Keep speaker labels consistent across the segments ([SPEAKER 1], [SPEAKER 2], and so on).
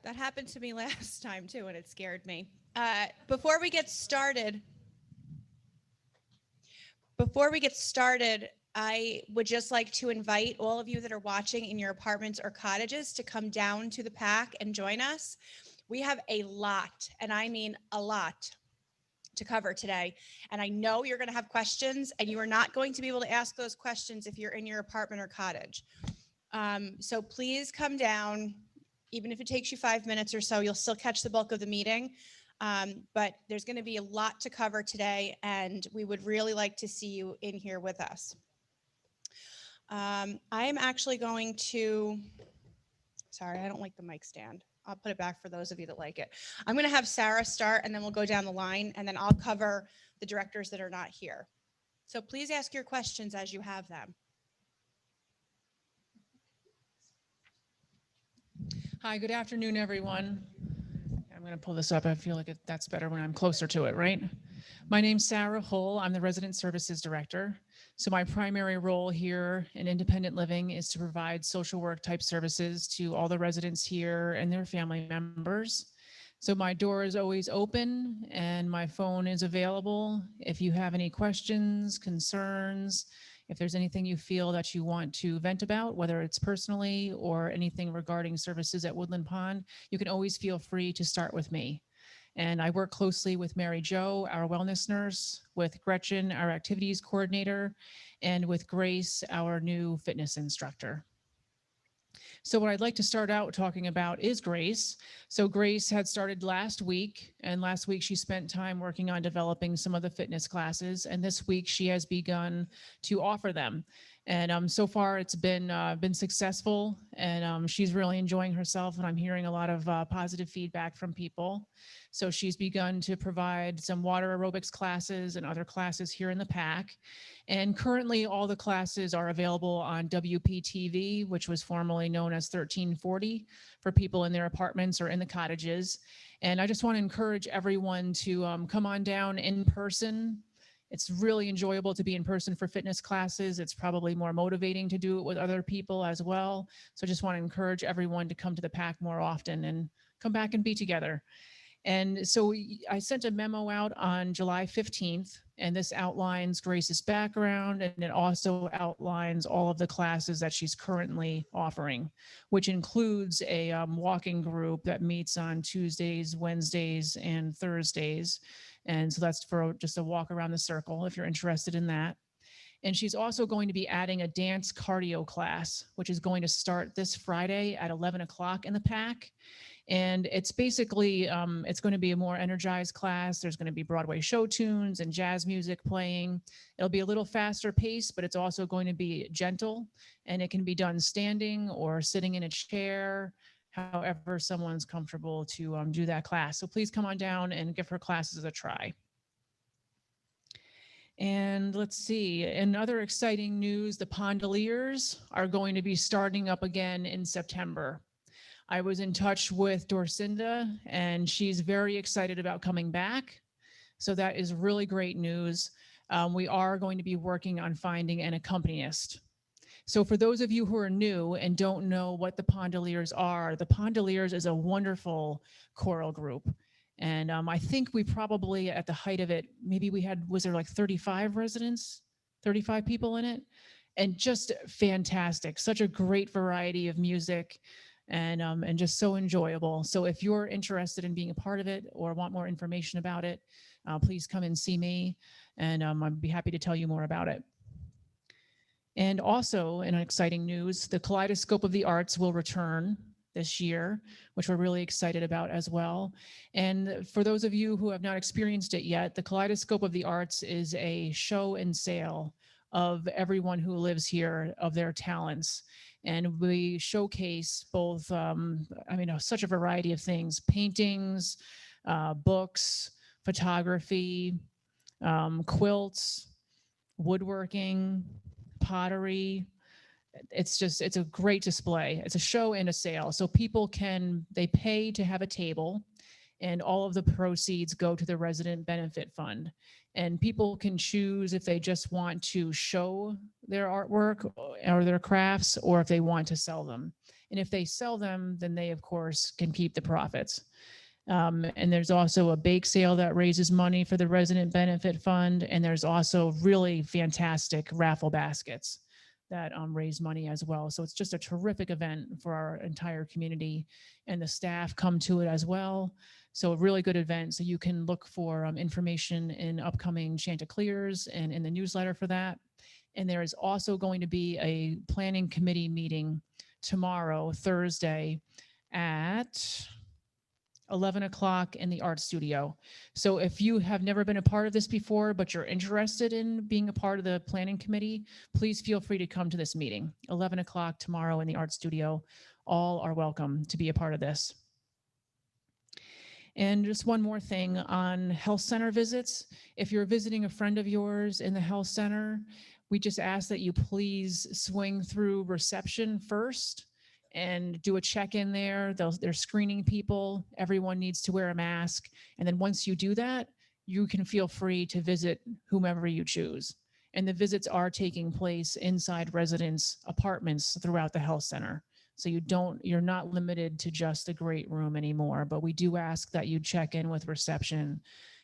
[SPEAKER 1] That happened to me last time too, and it scared me. Before we get started, I would just like to invite all of you that are watching in your apartments or cottages to come down to the PAC and join us. We have a lot, and I mean a lot, to cover today. And I know you're going to have questions, and you are not going to be able to ask those questions if you're in your apartment or cottage. So please come down. Even if it takes you 5 minutes or so, you'll still catch the bulk of the meeting. But there's going to be a lot to cover today, and we would really like to see you in here with us. I am actually going to, sorry, I don't like the mic stand. I'll put it back for those of you that like it. I'm going to have Sarah start, and then we'll go down the line, and then I'll cover the directors that are not here. So please ask your questions as you have them.
[SPEAKER 2] Hi, good afternoon, everyone. I'm going to pull this up. I feel like that's better when I'm closer to it, right? My name's Sarah Hull. I'm the Resident Services Director. So my primary role here in independent living is to provide social work type services to all the residents here and their family members. So my door is always open and my phone is available. If you have any questions, concerns, if there's anything you feel that you want to vent about, whether it's personally or anything regarding services at Woodland Pond, you can always feel free to start with me. And I work closely with Mary Jo, our wellness nurse, with Gretchen, our activities coordinator, and with Grace, our new fitness instructor. So what I'd like to start out talking about is Grace. So Grace had started last week, and last week she spent time working on developing some of the fitness classes, and this week she has begun to offer them. And so far it's been successful, and she's really enjoying herself, and I'm hearing a lot of positive feedback from people. So she's begun to provide some water aerobics classes and other classes here in the PAC. And currently all the classes are available on WPTV, which was formerly known as 1340 for people in their apartments or in the cottages. And I just want to encourage everyone to come on down in person. It's really enjoyable to be in person for fitness classes. It's probably more motivating to do it with other people as well. So I just want to encourage everyone to come to the PAC more often and come back and be together. And so I sent a memo out on July 15th, and this outlines Grace's background, and it also outlines all of the classes that she's currently offering, which includes a walking group that meets on Tuesdays, Wednesdays, and Thursdays. And so that's for just a walk around the circle if you're interested in that. And she's also going to be adding a dance cardio class, which is going to start this Friday at 11 o'clock in the PAC. And it's basically, it's going to be a more energized class. There's going to be Broadway show tunes and jazz music playing. It'll be a little faster pace, but it's also going to be gentle, and it can be done standing or sitting in a chair, however someone's comfortable to do that class. So please come on down and give her classes a try. And let's see, in other exciting news, the Pondeliers are going to be starting up again in September. I was in touch with Dorcinda, and she's very excited about coming back. So that is really great news. We are going to be working on finding an accompanist. So for those of you who are new and don't know what the Pondeliers are, the Pondeliers is a wonderful choral group. And I think we probably, at the height of it, maybe we had, was there like 35 residents, 35 people in it? And just fantastic, such a great variety of music. And just so enjoyable. So if you're interested in being a part of it or want more information about it, please come and see me, and I'd be happy to tell you more about it. And also, in exciting news, the Kaleidoscope of the Arts will return this year, which we're really excited about as well. And for those of you who have not experienced it yet, the Kaleidoscope of the Arts is a show and sale of everyone who lives here, of their talents. And we showcase both, such a variety of things: paintings, books, photography, quilts, woodworking, pottery. It's a great display. It's a show and a sale. So people they pay to have a table, and all of the proceeds go to the Resident Benefit Fund. And people can choose if they just want to show their artwork or their crafts, or if they want to sell them. And if they sell them, then they, of course, can keep the profits. And there's also a bake sale that raises money for the Resident Benefit Fund. And there's also really fantastic raffle baskets that raise money as well. So it's just a terrific event for our entire community, and the staff come to it as well. So a really good event. So you can look for information in upcoming Chanticleers and in the newsletter for that. And there is also going to be a planning committee meeting tomorrow, Thursday, at 11 o'clock in the art studio. So if you have never been a part of this before, but you're interested in being a part of the planning committee, please feel free to come to this meeting. 11 o'clock tomorrow in the art studio. All are welcome to be a part of this. And just one more thing on health center visits. If you're visiting a friend of yours in the health center, we just ask that you please swing through reception first and do a check-in there. They're screening people. Everyone needs to wear a mask. And then once you do that, you can feel free to visit whomever you choose. And the visits are taking place inside residents' apartments throughout the health center. So you're not limited to just the great room anymore, but we do ask that you check in with reception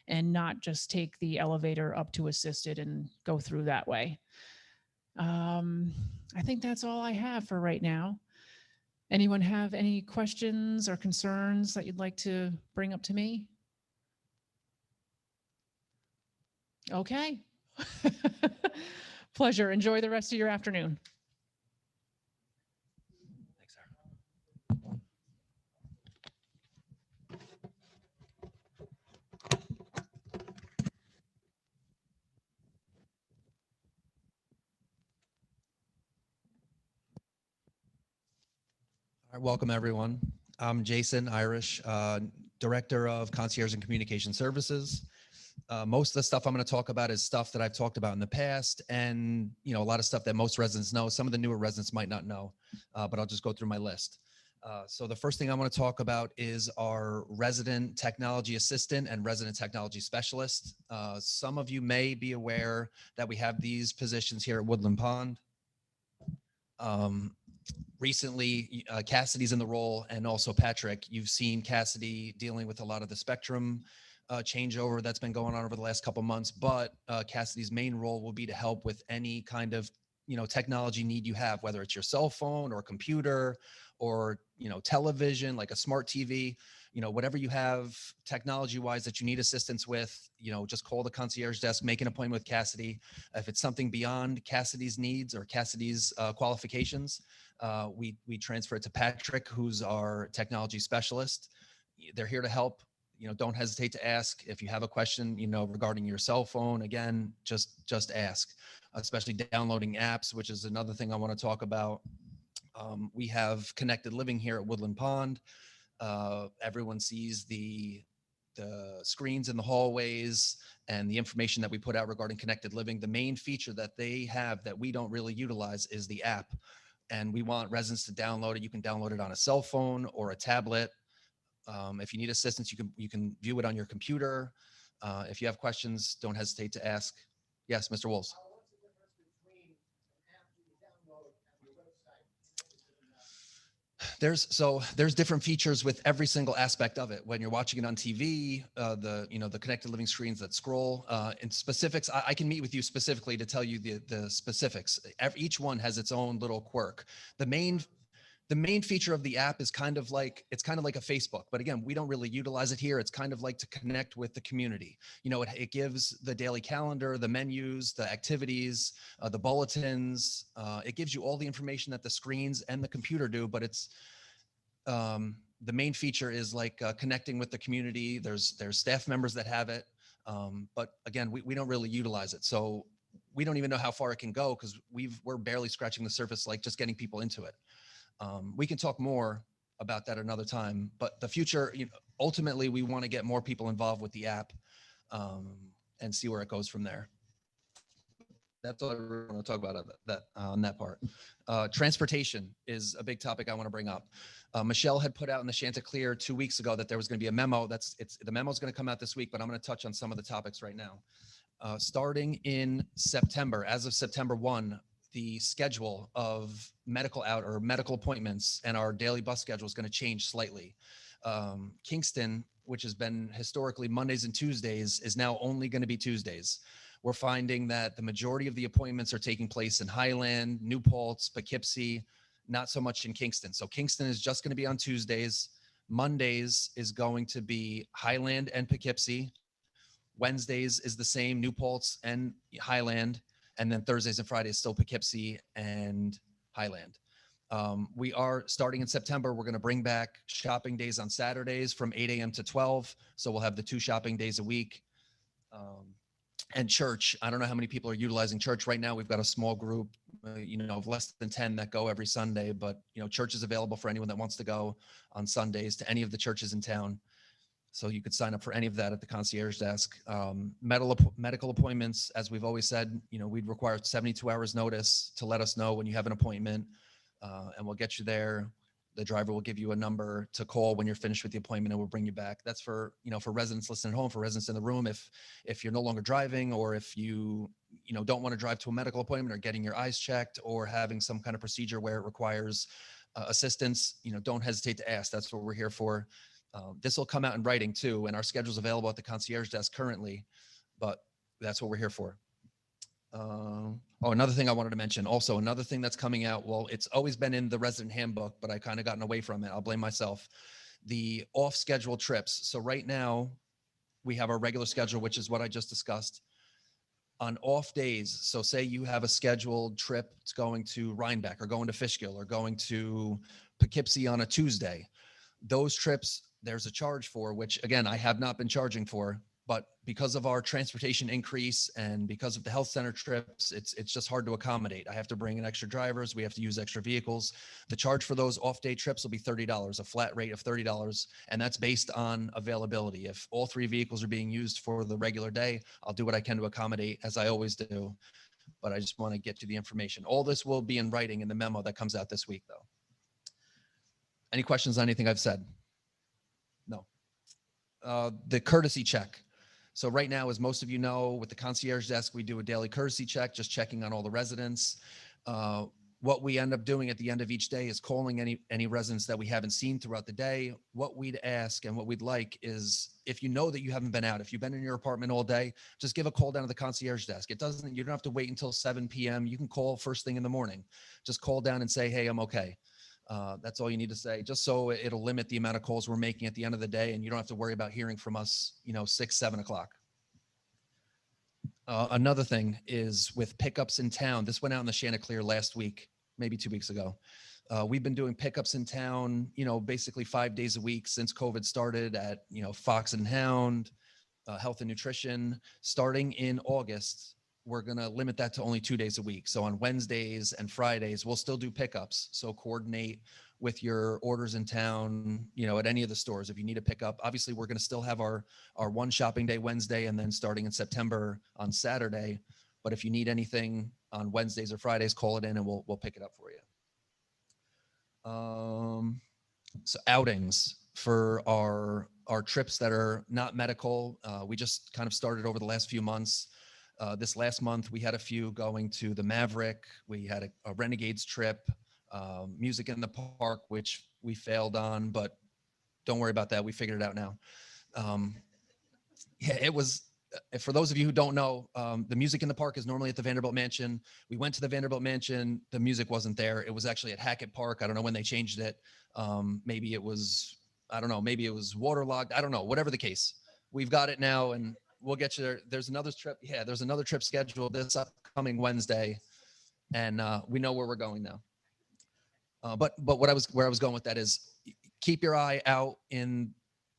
[SPEAKER 2] and not just take the elevator up to assisted and go through that way. I think that's all I have for right now. Anyone have any questions or concerns that you'd like to bring up to me? Okay. Pleasure. Enjoy the rest of your afternoon.
[SPEAKER 3] Thanks, Sarah. All right, welcome everyone. I'm Jason Irish, Director of Concierge and Communication Services. Most of the stuff I'm going to talk about is stuff that I've talked about in the past, and a lot of stuff that most residents know. Some of the newer residents might not know, but I'll just go through my list. So the first thing I want to talk about is our resident technology assistant and resident technology specialist. Some of you may be aware that we have these positions here at Woodland Pond. Recently, Cassidy's in the role, and also Patrick. You've seen Cassidy dealing with a lot of the spectrum changeover that's been going on over the last couple months, but Cassidy's main role will be to help with any kind of technology need you have, whether it's your cell phone or computer or television, like a smart TV, whatever you have technology wise that you need assistance with, just call the concierge desk, make an appointment with Cassidy. If it's something beyond Cassidy's needs or Cassidy's qualifications, we transfer it to Patrick, who's our technology specialist. They're here to help. Don't hesitate to ask if you have a question, regarding your cell phone. Again, just ask, especially downloading apps, which is another thing I want to talk about. We have connected living here at Woodland Pond. Everyone sees the screens in the hallways and the information that we put out regarding connected living. The main feature that they have that we don't really utilize is the app. And we want residents to download it. You can download it on a cell phone or a tablet. If you need assistance, you can view it on your computer. If you have questions, don't hesitate to ask. Yes, Mr. Wolves. There's different features with every single aspect of it. When you're watching it on TV, the connected living screens that scroll, in specifics, I can meet with you specifically to tell you the specifics. Each one has its own little quirk. The main feature of the app is kind of like a Facebook, but again, we don't really utilize it here. It's kind of like to connect with the community. It gives the daily calendar, the menus, the activities, the bulletins. It gives you all the information that the screens and the computer do, but it's the main feature is like connecting with the community. There's staff members that have it, but again, we don't really utilize it. So we don't even know how far it can go because we're barely scratching the surface, like just getting people into it. We can talk more about that another time, but the future, ultimately, we want to get more people involved with the app and see where it goes from there. That's all I really want to talk about on that part. Transportation is a big topic I want to bring up. Michelle had put out in the Chanticleer 2 weeks ago that there was going to be a memo. The memo is going to come out this week, but I'm going to touch on some of the topics right now. Starting in September, as of September 1, the schedule of medical appointments and our daily bus schedule is going to change slightly. Kingston, which has been historically Mondays and Tuesdays, is now only going to be Tuesdays. We're finding that the majority of the appointments are taking place in Highland, New Paltz, Poughkeepsie, not so much in Kingston. So Kingston is just going to be on Tuesdays. Mondays is going to be Highland and Poughkeepsie. Wednesdays is the same, New Paltz and Highland. And then Thursdays and Fridays still Poughkeepsie and Highland. We are starting in September. We're going to bring back shopping days on Saturdays from 8 a.m. to 12. So we'll have the 2 shopping days a week. And church, I don't know how many people are utilizing church right now. We've got a small group, of less than 10 that go every Sunday, but, church is available for anyone that wants to go on Sundays to any of the churches in town. So you could sign up for any of that at the concierge desk. Medical appointments, as we've always said, we'd require 72 hours notice to let us know when you have an appointment, and we'll get you there. The driver will give you a number to call when you're finished with the appointment, and we'll bring you back. That's for, for residents listening at home, for residents in the room. If you're no longer driving, or if you, don't want to drive to a medical appointment, or getting your eyes checked, or having some kind of procedure where it requires assistance, don't hesitate to ask. That's what we're here for. This will come out in writing too, and our schedule is available at the concierge desk currently, but that's what we're here for. Another thing I wanted to mention, also another thing that's coming out, well, it's always been in the resident handbook, but I kind of gotten away from it. I'll blame myself. The off-schedule trips. So right now we have our regular schedule, which is what I just discussed. On off days, so say you have a scheduled trip, it's going to Rhinebeck, or going to Fishkill, or going to Poughkeepsie on a Tuesday. Those trips, there's a charge for, which again, I have not been charging for, but because of our transportation increase and because of the health center trips, it's just hard to accommodate. I have to bring in extra drivers. We have to use extra vehicles. The charge for those off-day trips will be $30, a flat rate of $30. And that's based on availability. If all 3 vehicles are being used for the regular day, I'll do what I can to accommodate, as I always do. But I just want to get you the information. All this will be in writing in the memo that comes out this week, though. Any questions on anything I've said? No. The courtesy check. So right now, as most of you know, with the concierge desk, we do a daily courtesy check, just checking on all the residents. What we end up doing at the end of each day is calling any residents that we haven't seen throughout the day. What we'd ask and what we'd like is, if you know that you haven't been out, if you've been in your apartment all day, just give a call down to the concierge desk. You don't have to wait until 7 p.m. You can call first thing in the morning. Just call down and say, hey, I'm okay. That's all you need to say, just so it'll limit the amount of calls we're making at the end of the day, and you don't have to worry about hearing from us, 6, 7 o'clock. Another thing is with pickups in town. This went out in the Chanticleer last week, maybe 2 weeks ago. We've been doing pickups in town, basically 5 days a week since COVID started at, Fox and Hound, Health and Nutrition. Starting in August, we're going to limit that to only 2 days a week. So on Wednesdays and Fridays, we'll still do pickups. So coordinate with your orders in town, at any of the stores. If you need a pickup, obviously we're going to still have our 1 shopping day Wednesday, and then starting in September on Saturday. But if you need anything on Wednesdays or Fridays, call it in and we'll pick it up for you. So outings for our trips that are not medical. We just kind of started over the last few months. This last month, we had a few going to the Maverick. We had a Renegades trip, Music in the Park, which we failed on, but don't worry about that. We figured it out now. It was, for those of you who don't know, the Music in the Park is normally at the Vanderbilt Mansion. We went to the Vanderbilt Mansion. The music wasn't there. It was actually at Hackett Park. I don't know when they changed it. Maybe it was, I don't know, maybe it was waterlogged. I don't know, whatever the case. We've got it now, and we'll get you there. There's another trip. Yeah, there's another trip scheduled this upcoming Wednesday, and we know where we're going now. But where I was going with that is, keep your eye out in.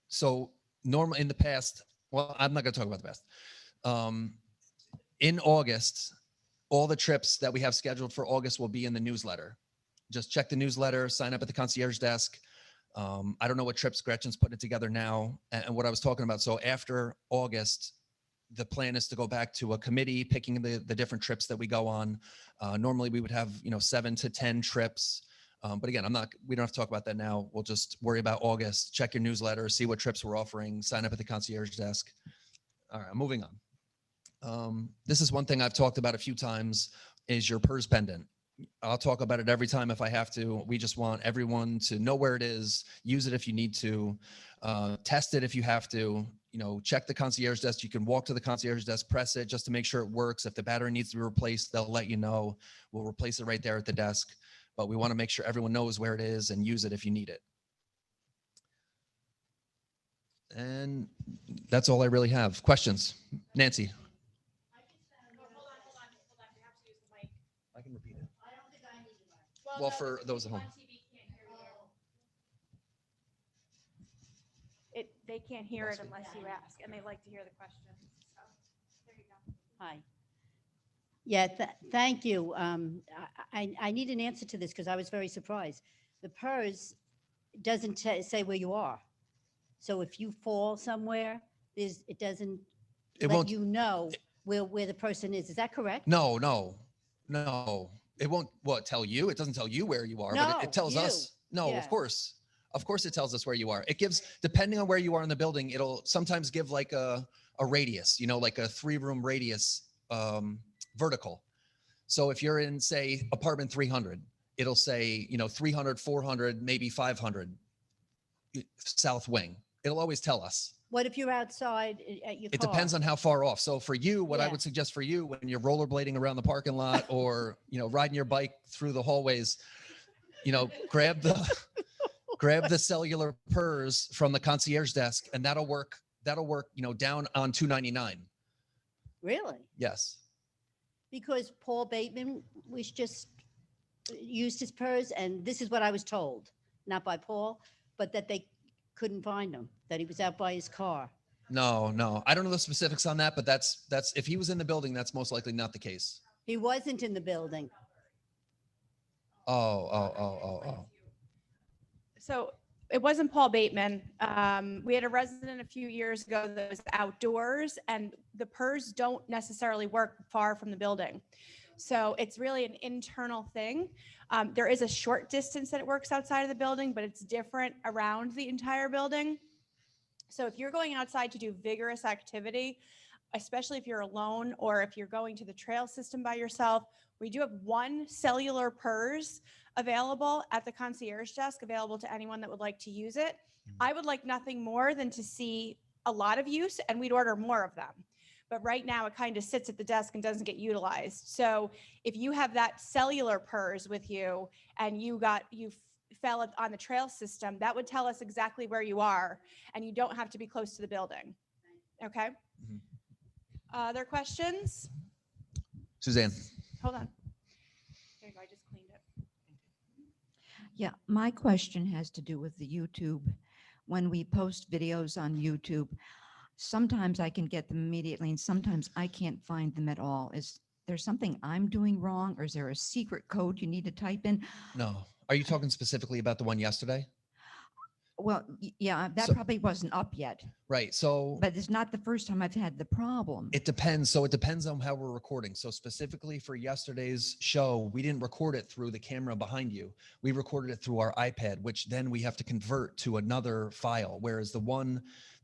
[SPEAKER 3] So normally in the past, well, I'm not going to talk about the past. In August, all the trips that we have scheduled for August will be in the newsletter. Just check the newsletter, sign up at the concierge desk. I don't know what trips Gretchen's putting it together now, and what I was talking about. So after August, the plan is to go back to a committee, picking the different trips that we go on. Normally we would have, 7 to 10 trips. But again, we don't have to talk about that now. We'll just worry about August, check your newsletter, see what trips we're offering, sign up at the concierge desk. All right, moving on. This is one thing I've talked about a few times. is your PERS pendant. I'll talk about it every time if I have to. We just want everyone to know where it is, use it if you need to, test it if you have to, check the concierge desk. You can walk to the concierge desk, press it just to make sure it works. If the battery needs to be replaced, they'll let you know. We'll replace it right there at the desk, but we want to make sure everyone knows where it is and use it if you need it. And that's all I really have. Questions? Nancy? I can repeat it. Well, for those at home.
[SPEAKER 1] They can't hear it unless you ask, and they like to hear the questions. So, there you go.
[SPEAKER 4] Hi. Yeah, thank you. I need an answer to this because I was very surprised. The PERS doesn't say where you are. So if you fall somewhere, it doesn't
[SPEAKER 3] It
[SPEAKER 4] let
[SPEAKER 3] won't.
[SPEAKER 4] you know where the person is. Is that correct?
[SPEAKER 3] No. It won't tell you. It doesn't tell you where you are, but
[SPEAKER 4] No,
[SPEAKER 3] it tells
[SPEAKER 4] you.
[SPEAKER 3] us. No,
[SPEAKER 4] Yeah.
[SPEAKER 3] of course. Of course it tells us where you are. It gives, depending on where you are in the building, it'll sometimes give like a radius, like a 3-room radius, vertical. So if you're in, say, apartment 300, it'll say, 300, 400, maybe 500 south wing. It'll always tell us.
[SPEAKER 4] What if you're outside at your car?
[SPEAKER 3] It depends on how far off. So for you, what I
[SPEAKER 4] Yeah.
[SPEAKER 3] would suggest for you when you're rollerblading around the parking lot or, riding your bike through the hallways, grab the cellular PERS from the concierge desk, and that'll work, down on 299.
[SPEAKER 4] Really?
[SPEAKER 3] Yes.
[SPEAKER 4] Because Paul Bateman was just used his PERS, and this is what I was told, not by Paul, but that they couldn't find him, that he was out by his car.
[SPEAKER 3] No. I don't know the specifics on that, but that's if he was in the building, that's most likely not the case.
[SPEAKER 4] He wasn't in the building.
[SPEAKER 3] Oh.
[SPEAKER 1] So it wasn't Paul Bateman. We had a resident a few years ago that was outdoors, and the PERS don't necessarily work far from the building. So it's really an internal thing. There is a short distance that it works outside of the building, but it's different around the entire building. So if you're going outside to do vigorous activity, especially if you're alone or if you're going to the trail system by yourself, we do have one cellular PERS available at the concierge desk, available to anyone that would like to use it. I would like nothing more than to see a lot of use, and we'd order more of them. But right now it kind of sits at the desk and doesn't get utilized. So if you have that cellular PERS with you and you fell on the trail system, that would tell us exactly where you are, and you don't have to be close to the building. Okay?
[SPEAKER 3] Mhm.
[SPEAKER 1] Other questions?
[SPEAKER 3] Suzanne.
[SPEAKER 1] Hold on. There you go. I just cleaned it.
[SPEAKER 5] Yeah, my question has to do with the YouTube. When we post videos on YouTube, sometimes I can get them immediately and sometimes I can't find them at all. Is there something I'm doing wrong, or is there a secret code you need to type in?
[SPEAKER 3] No. Are you talking specifically about the one yesterday?
[SPEAKER 5] Well, yeah, that
[SPEAKER 3] So-
[SPEAKER 5] probably wasn't up yet,
[SPEAKER 3] Right. So
[SPEAKER 5] but it's not the first time I've had the problem.
[SPEAKER 3] it depends. So it depends on how we're recording. So specifically for yesterday's show, we didn't record it through the camera behind you. We recorded it through our iPad, which then we have to convert to another file. Whereas the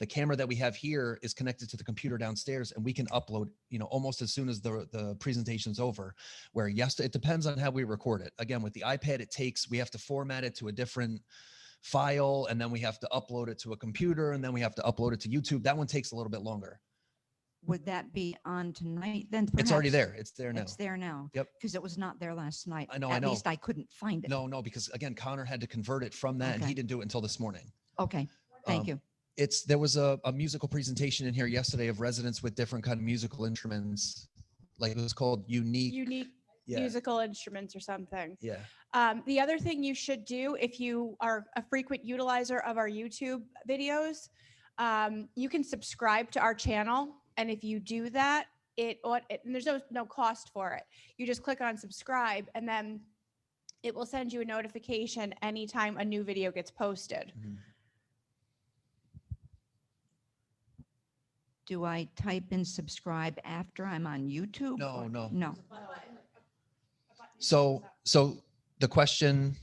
[SPEAKER 3] camera that we have here is connected to the computer downstairs, and we can upload, almost as soon as the presentation's over. Where it depends on how we record it. Again, with the iPad, we have to format it to a different file, and then we have to upload it to a computer, and then we have to upload it to YouTube. That one takes a little bit longer.
[SPEAKER 5] Would that be on tonight then?
[SPEAKER 3] It's already
[SPEAKER 5] perhaps?
[SPEAKER 3] there. It's there now.
[SPEAKER 5] It's there now.
[SPEAKER 3] Yep.
[SPEAKER 5] Because it was not there last night.
[SPEAKER 3] I know.
[SPEAKER 5] At least I couldn't find it.
[SPEAKER 3] No, because again, Connor had to convert it from that, and he
[SPEAKER 5] Okay.
[SPEAKER 3] didn't do it until this morning.
[SPEAKER 5] Okay, thank
[SPEAKER 3] Um,
[SPEAKER 5] you.
[SPEAKER 3] There was a musical presentation in here yesterday of residents with different kind of musical instruments. Like it was called Unique. Yeah.
[SPEAKER 1] Musical instruments or something.
[SPEAKER 3] Yeah.
[SPEAKER 1] The other thing you should do if you are a frequent utilizer of our YouTube videos, you can subscribe to our channel. And if you do that, and there's no cost for it. You just click on subscribe, and then it will send you a notification anytime a new video gets posted.
[SPEAKER 3] Mhm.
[SPEAKER 5] Do I type in subscribe after I'm on YouTube?
[SPEAKER 3] No,
[SPEAKER 5] or-
[SPEAKER 3] no.
[SPEAKER 5] No.
[SPEAKER 3] So the question,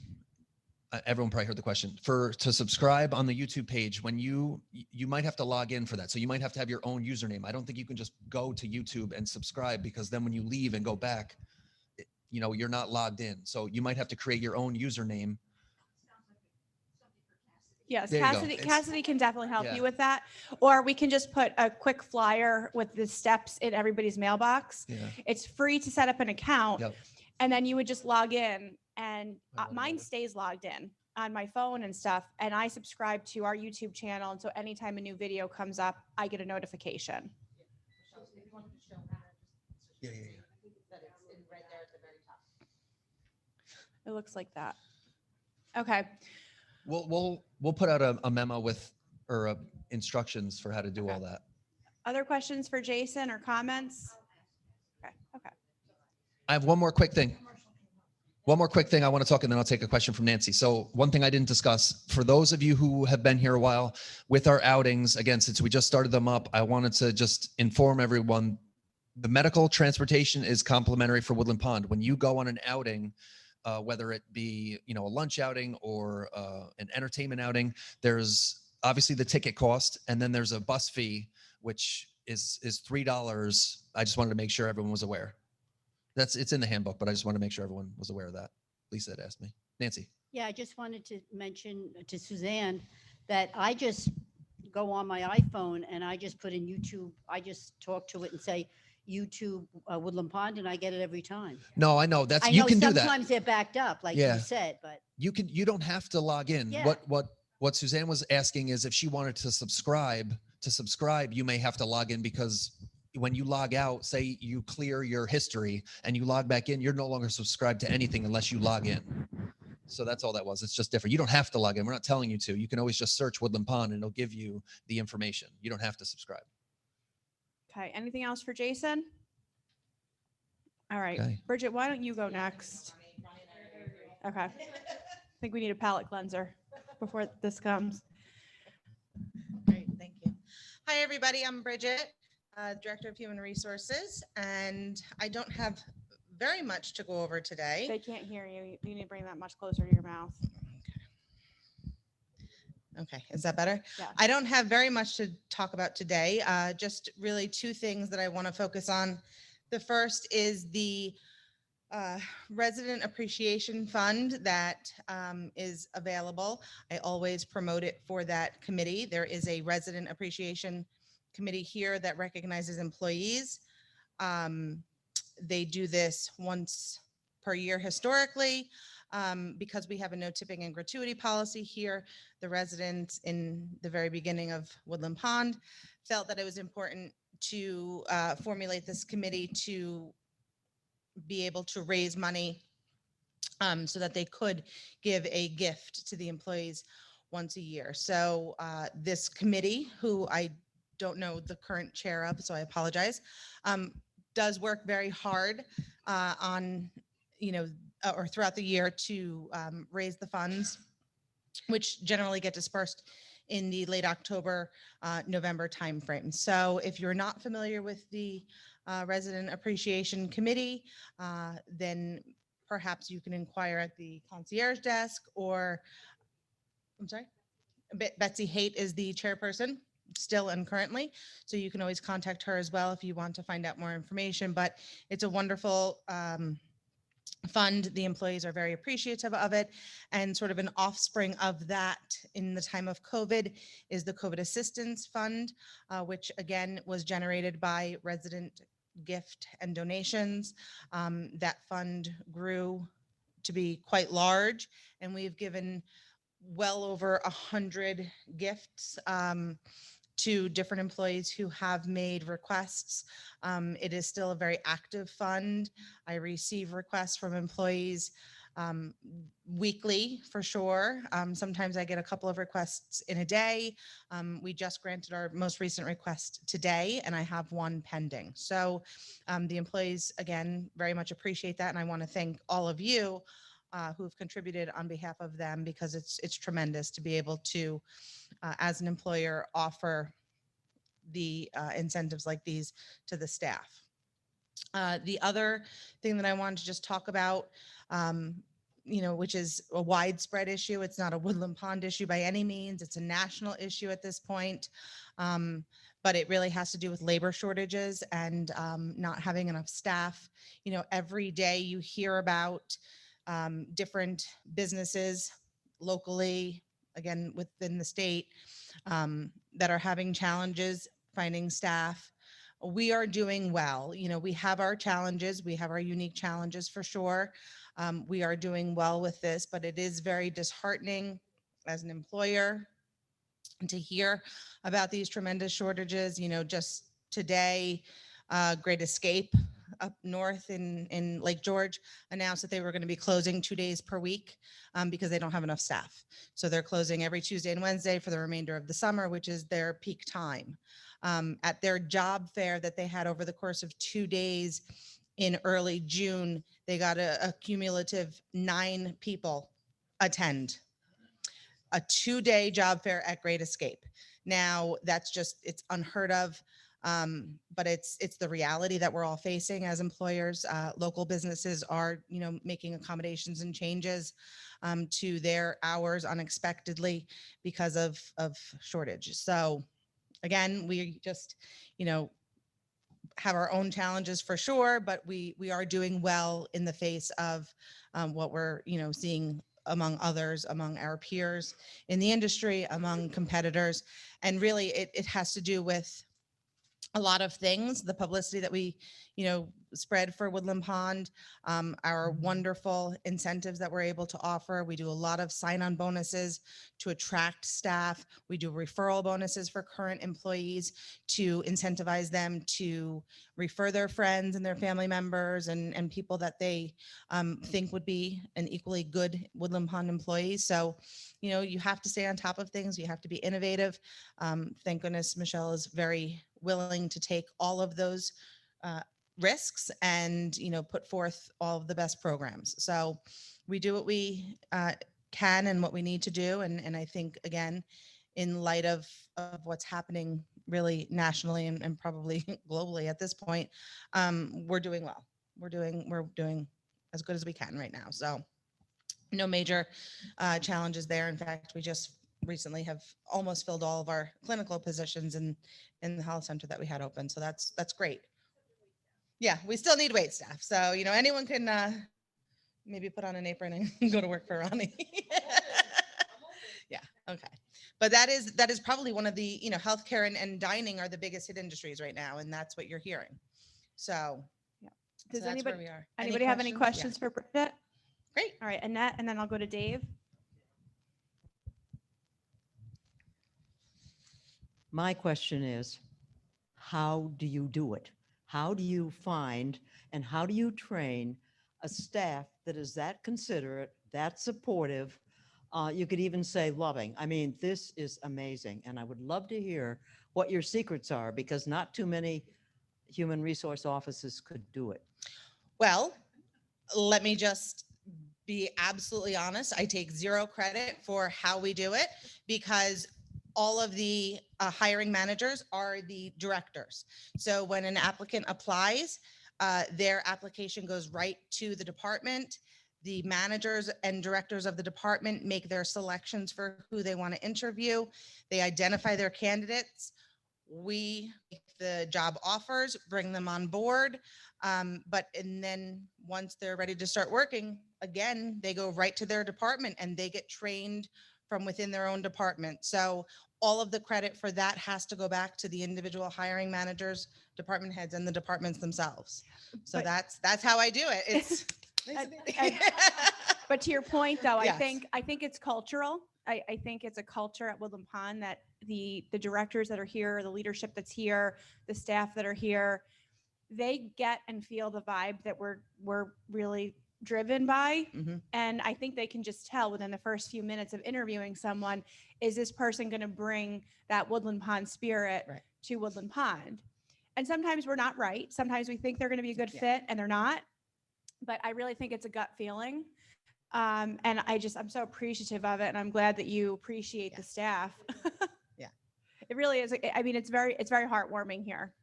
[SPEAKER 3] everyone probably heard the question. To subscribe on the YouTube page, when you might have to log in for that. So you might have to have your own username. I don't think you can just go to YouTube and subscribe, because then when you leave and go back, you're not logged in. So you might have to create your own username.
[SPEAKER 1] Yes,
[SPEAKER 3] There you go.
[SPEAKER 1] Cassidy,
[SPEAKER 3] It's-
[SPEAKER 1] Cassidy can definitely help
[SPEAKER 3] Yeah.
[SPEAKER 1] you with that. Or we can just put a quick flyer with the steps in everybody's mailbox.
[SPEAKER 3] Yeah.
[SPEAKER 1] It's free to set up an account.
[SPEAKER 3] Yep.
[SPEAKER 1] And then you would just log in, and mine
[SPEAKER 3] Automatic.
[SPEAKER 1] stays logged in on my phone and stuff. And I subscribe to our YouTube channel. And so anytime a new video comes up, I get a notification.
[SPEAKER 3] Yeah.
[SPEAKER 1] It looks like that. Okay.
[SPEAKER 3] We'll put out a memo with or instructions for how to do
[SPEAKER 1] Okay.
[SPEAKER 3] all that.
[SPEAKER 1] Other questions for Jason or comments? Okay. Okay.
[SPEAKER 3] I have one more quick thing. One more quick thing I want to talk, and then I'll take a question from Nancy. So one thing I didn't discuss, for those of you who have been here a while, with our outings, again, since we just started them up, I wanted to just inform everyone, the medical transportation is complimentary for Woodland Pond. When you go on an outing, whether it be, a lunch outing or an entertainment outing, there's obviously the ticket cost, and then there's a bus fee, which is $3. I just wanted to make sure everyone was aware. It's in the handbook, but I just want to make sure everyone was aware of that. Lisa had asked me. Nancy.
[SPEAKER 4] Yeah, I just wanted to mention to Suzanne that I just go on my iPhone and I just put in YouTube. I just talk to it and say YouTube Woodland Pond, and I get it every time.
[SPEAKER 3] No, I know
[SPEAKER 4] I
[SPEAKER 3] you
[SPEAKER 4] know
[SPEAKER 3] can do that.
[SPEAKER 4] sometimes they're backed up, like
[SPEAKER 3] Yeah.
[SPEAKER 4] you said, but
[SPEAKER 3] You don't have to log in.
[SPEAKER 4] Yeah.
[SPEAKER 3] What Suzanne was asking is if she wanted to subscribe, you may have to log in, because when you log out, say you clear your history and you log back in, you're no longer subscribed to anything unless you log in. So that's all that was. It's just different. You don't have to log in. We're not telling you to. You can always just search Woodland Pond and it'll give you the information. You don't have to subscribe.
[SPEAKER 1] Okay. Anything else for Jason? All right.
[SPEAKER 3] Okay.
[SPEAKER 1] Bridget, why don't you go next? Okay. I think we need a palate cleanser before this comes.
[SPEAKER 6] Great, thank you. Hi, everybody. I'm Bridget, Director of Human Resources, and I don't have very much to go over
[SPEAKER 1] They
[SPEAKER 6] today.
[SPEAKER 1] can't hear you. You need to bring that much closer to your mouth.
[SPEAKER 6] Okay, is that better?
[SPEAKER 1] Yeah.
[SPEAKER 6] I don't have very much to talk about today, just really two things that I want to focus on. The first is the Resident Appreciation Fund that is available. I always promote it for that committee. There is a Resident Appreciation Committee here that recognizes employees. They do this once per year historically. Because we have a no tipping and gratuity policy here, the residents in the very beginning of Woodland Pond felt that it was important to formulate this committee to be able to raise money so that they could give a gift to the employees once a year. So this committee, who I don't know the current chair of, so I apologize, does work very hard on, or throughout the year to raise the funds, which generally get dispersed in the late October, November timeframe. So if you're not familiar with the Resident Appreciation Committee, then perhaps you can inquire at the concierge desk, or, I'm sorry, Betsy Haight is the chairperson still and currently. So you can always contact her as well if you want to find out more information. But it's a wonderful fund. The employees are very appreciative of it. And sort of an offspring of that in the time of COVID is the COVID Assistance Fund, which again was generated by resident gift and donations. That fund grew to be quite large, and we've given well over 100 gifts to different employees who have made requests. It is still a very active fund. I receive requests from employees weekly for sure. Sometimes I get a couple of requests in a day. We just granted our most recent request today, and I have one pending. So the employees, again, very much appreciate that. And I want to thank all of you who've contributed on behalf of them, because it's tremendous to be able to, as an employer, offer the incentives like these to the staff. The other thing that I wanted to just talk about, which is a widespread issue. It's not a Woodland Pond issue by any means. It's a national issue at this point. But it really has to do with labor shortages and not having enough staff. Every day you hear about different businesses locally, again, within the state, that are having challenges finding staff. We are doing well. We have our challenges. We have our unique challenges for sure. We are doing well with this, but it is very disheartening as an employer to hear about these tremendous shortages. Just today, Great Escape up north in Lake George announced that they were going to be closing 2 days per week because they don't have enough staff. So they're closing every Tuesday and Wednesday for the remainder of the summer, which is their peak time. At their job fair that they had over the course of 2 days in early June, they got a cumulative 9 people attend a 2-day job fair at Great Escape. Now it's unheard of. But it's the reality that we're all facing as employers. Local businesses are, making accommodations and changes to their hours unexpectedly because of shortage. So again, we just, have our own challenges for sure, but we are doing well in the face of what we're, seeing among others, among our peers in the industry, among competitors. And really it has to do with a lot of things, the publicity that we, spread for Woodland Pond, our wonderful incentives that we're able to offer. We do a lot of sign-on bonuses to attract staff. We do referral bonuses for current employees to incentivize them to refer their friends and their family members and people that they think would be an equally good Woodland Pond employee. So, you have to stay on top of things. You have to be innovative. Thank goodness Michelle is very willing to take all of those risks and put forth all of the best programs. So we do what we can and what we need to do, and I think again, in light of what's happening really nationally and probably globally at this point, we're doing well. We're doing as good as we can right now. So no major challenges there. In fact, we just recently have almost filled all of our clinical positions in the health center that we had open. So that's great. Yeah, we still need wait staff. So, anyone can maybe put on an apron and go to work for Ronnie. Yeah, okay. But that is probably one of the, healthcare and dining are the biggest hit industries right now. And that's what you're hearing. So,
[SPEAKER 1] Yeah.
[SPEAKER 6] so
[SPEAKER 1] Does
[SPEAKER 6] that's where we are.
[SPEAKER 1] anybody have any questions
[SPEAKER 6] Yeah.
[SPEAKER 1] for Bridget?
[SPEAKER 6] Great.
[SPEAKER 1] All right, Annette, and then I'll go to Dave.
[SPEAKER 7] My question is, how do you do it? How do you find and how do you train a staff that is that considerate, that supportive? You could even say loving. I mean, this is amazing. And I would love to hear what your secrets are, because not too many human resource offices could do it.
[SPEAKER 6] Well, let me just be absolutely honest. I take zero credit for how we do it because all of the hiring managers are the directors. So when an applicant applies, their application goes right to the department. The managers and directors of the department make their selections for who they want to interview. They identify their candidates. We make the job offers, bring them on board. And then once they're ready to start working, again, they go right to their department and they get trained from within their own department. So all of the credit for that has to go back to the individual hiring managers, department heads, and the departments themselves. So
[SPEAKER 1] But-
[SPEAKER 6] that's how I do it. It's
[SPEAKER 1] But to your point, though,
[SPEAKER 6] Yes.
[SPEAKER 1] I think it's cultural. I think it's a culture at Woodland Pond that the directors that are here, the leadership that's here, the staff that are here, they get and feel the vibe that we're really driven by.
[SPEAKER 6] Mhm.
[SPEAKER 1] And I think they can just tell within the first few minutes of interviewing someone, is this person going to bring that Woodland Pond spirit
[SPEAKER 6] Right.
[SPEAKER 1] to Woodland Pond? And sometimes we're not right. Sometimes we think they're going to be a good
[SPEAKER 6] Yeah.
[SPEAKER 1] fit and they're not. But I really think it's a gut feeling. And I'm so appreciative of it. And I'm glad that you appreciate the staff.
[SPEAKER 6] Yeah.
[SPEAKER 1] It really is. I mean, it's very heartwarming here,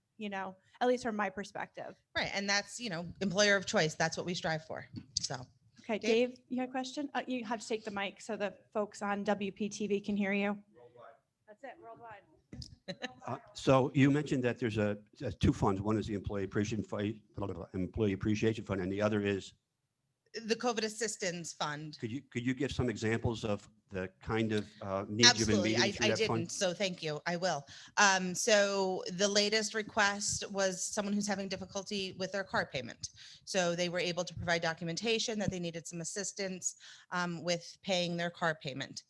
[SPEAKER 1] at least from my perspective.
[SPEAKER 6] Right. And that's, employer of choice. That's what we strive for. So
[SPEAKER 1] Okay,
[SPEAKER 6] Dave?
[SPEAKER 1] Dave, you had a question? You have to take the mic so the folks on WPTV can hear you. That's it, worldwide.
[SPEAKER 8] So you mentioned that there's two funds. One is the Employee Appreciation Fund, and the other is,
[SPEAKER 6] The COVID Assistance Fund.
[SPEAKER 8] could you give some examples of the kind of needs you've been
[SPEAKER 6] Absolutely.
[SPEAKER 8] meeting through
[SPEAKER 6] I
[SPEAKER 8] that fund?
[SPEAKER 6] didn't. So thank you. I will. So the latest request was someone who's having difficulty with their car payment. So they were able to provide documentation that they needed some assistance with paying their car payment.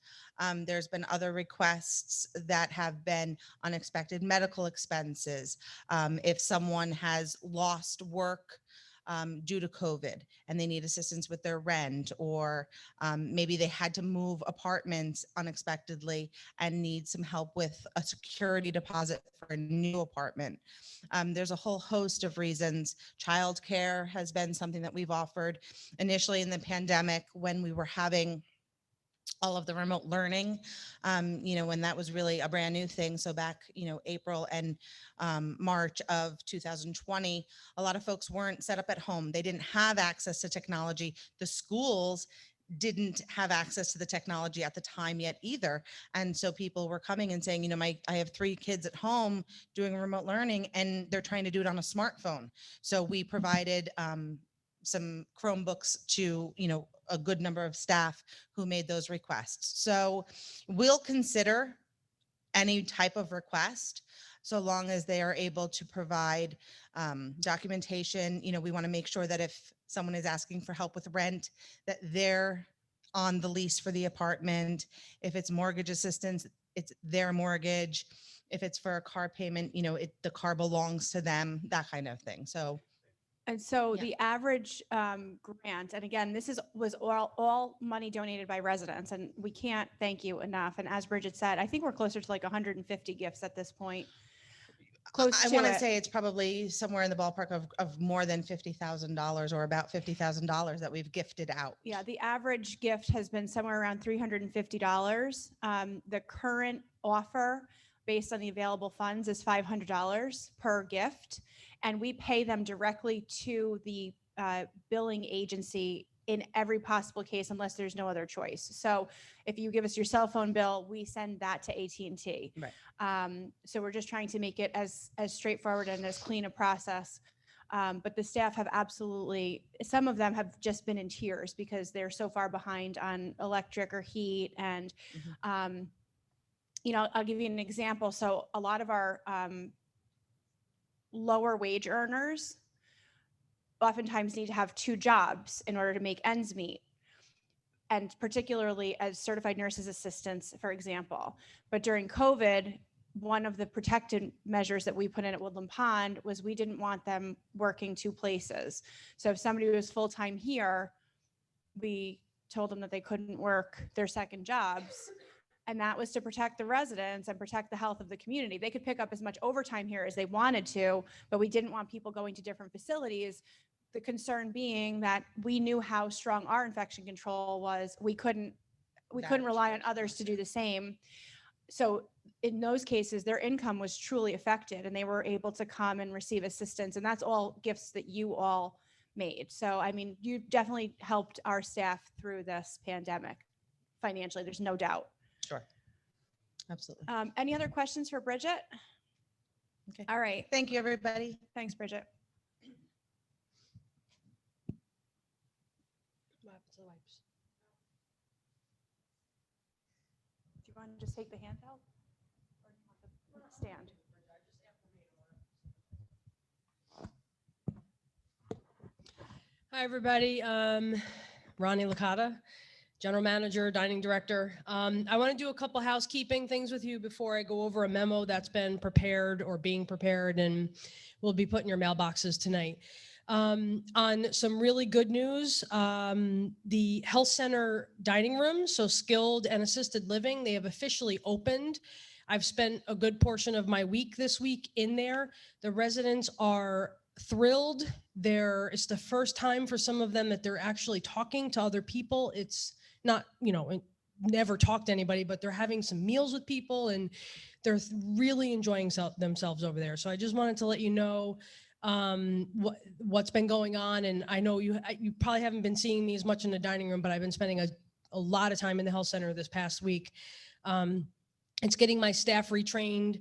[SPEAKER 6] There's been other requests that have been unexpected medical expenses. If someone has lost work due to COVID and they need assistance with their rent, or maybe they had to move apartments unexpectedly and need some help with a security deposit for a new apartment. There's a whole host of reasons. Childcare has been something that we've offered initially in the pandemic when we were having all of the remote learning, when that was really a brand new thing. So back, April and March of 2020, a lot of folks weren't set up at home. They didn't have access to technology. The schools didn't have access to the technology at the time yet either. And so people were coming and saying, I have 3 kids at home doing remote learning and they're trying to do it on a smartphone. So we provided some Chromebooks to, a good number of staff who made those requests. So we'll consider any type of request so long as they are able to provide documentation. We want to make sure that if someone is asking for help with rent, that they're on the lease for the apartment. If it's mortgage assistance, it's their mortgage. If it's for a car payment, the car belongs to them, that kind of thing. So
[SPEAKER 1] And so
[SPEAKER 6] Yeah.
[SPEAKER 1] the average grant, and again, was all money donated by residents, and we can't thank you enough. And as Bridget said, I think we're closer to like 150 gifts at this point. Close
[SPEAKER 6] I
[SPEAKER 1] to
[SPEAKER 6] want to
[SPEAKER 1] it.
[SPEAKER 6] say it's probably somewhere in the ballpark of more than $50,000 or about $50,000 that we've gifted out.
[SPEAKER 1] Yeah, the average gift has been somewhere around $350. The current offer, based on the available funds, is $500 per gift, and we pay them directly to the billing agency in every possible case, unless there's no other choice. So if you give us your cell phone bill, we send that to AT&T.
[SPEAKER 6] Right.
[SPEAKER 1] So we're just trying to make it as straightforward and as clean a process. But the staff have absolutely, some of them have just been in tears because they're so far behind on electric or heat. And, I'll give you an example. So a lot of our lower wage earners oftentimes need to have 2 jobs in order to make ends meet. And particularly as certified nurses assistants, for example. But during COVID, one of the protected measures that we put in at Woodland Pond was we didn't want them working 2 places. So if somebody was full-time here, we told them that they couldn't work their second jobs. And that was to protect the residents and protect the health of the community. They could pick up as much overtime here as they wanted to, but we didn't want people going to different facilities. The concern being that we knew how strong our infection control was. We couldn't rely on others to do the same. So in those cases, their income was truly affected and they were able to come and receive assistance. And that's all gifts that you all made. So, you definitely helped our staff through this pandemic financially. There's no doubt.
[SPEAKER 6] Sure. Absolutely.
[SPEAKER 1] Any other questions for Bridget?
[SPEAKER 6] Okay.
[SPEAKER 1] All right.
[SPEAKER 6] Thank you, everybody.
[SPEAKER 1] Thanks, Bridget. Do you want to just take the handheld? Or do you want the stand?
[SPEAKER 9] Hi, everybody. Ronnie Licata, General Manager, Dining Director. I want to do a couple housekeeping things with you before I go over a memo that's been prepared or being prepared and will be put in your mailboxes tonight. On some really good news, the health center dining rooms, so skilled and assisted living, they have officially opened. I've spent a good portion of my week this week in there. The residents are thrilled. It's the first time for some of them that they're actually talking to other people. It's not, never talk to anybody, but they're having some meals with people and they're really enjoying themselves over there. So I just wanted to let you know what's been going on. And I know you probably haven't been seeing me as much in the dining room, but I've been spending a lot of time in the health center this past week. It's getting my staff retrained,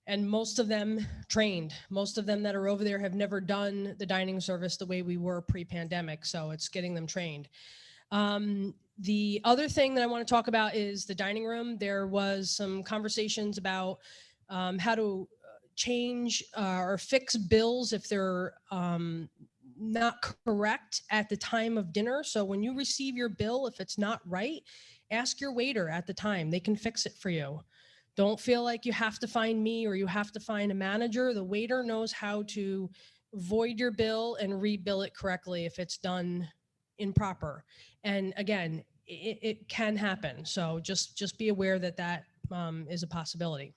[SPEAKER 9] and most of them trained. Most of them that are over there have never done the dining service the way we were pre-pandemic. So it's getting them trained. The other thing that I want to talk about is the dining room. There was some conversations about how to change or fix bills if they're not correct at the time of dinner. So when you receive your bill, if it's not right, ask your waiter at the time. They can fix it for you. Don't feel like you have to find me or you have to find a manager. The waiter knows how to void your bill and rebill it correctly if it's done improper. And again, it can happen. So just be aware that that is a possibility.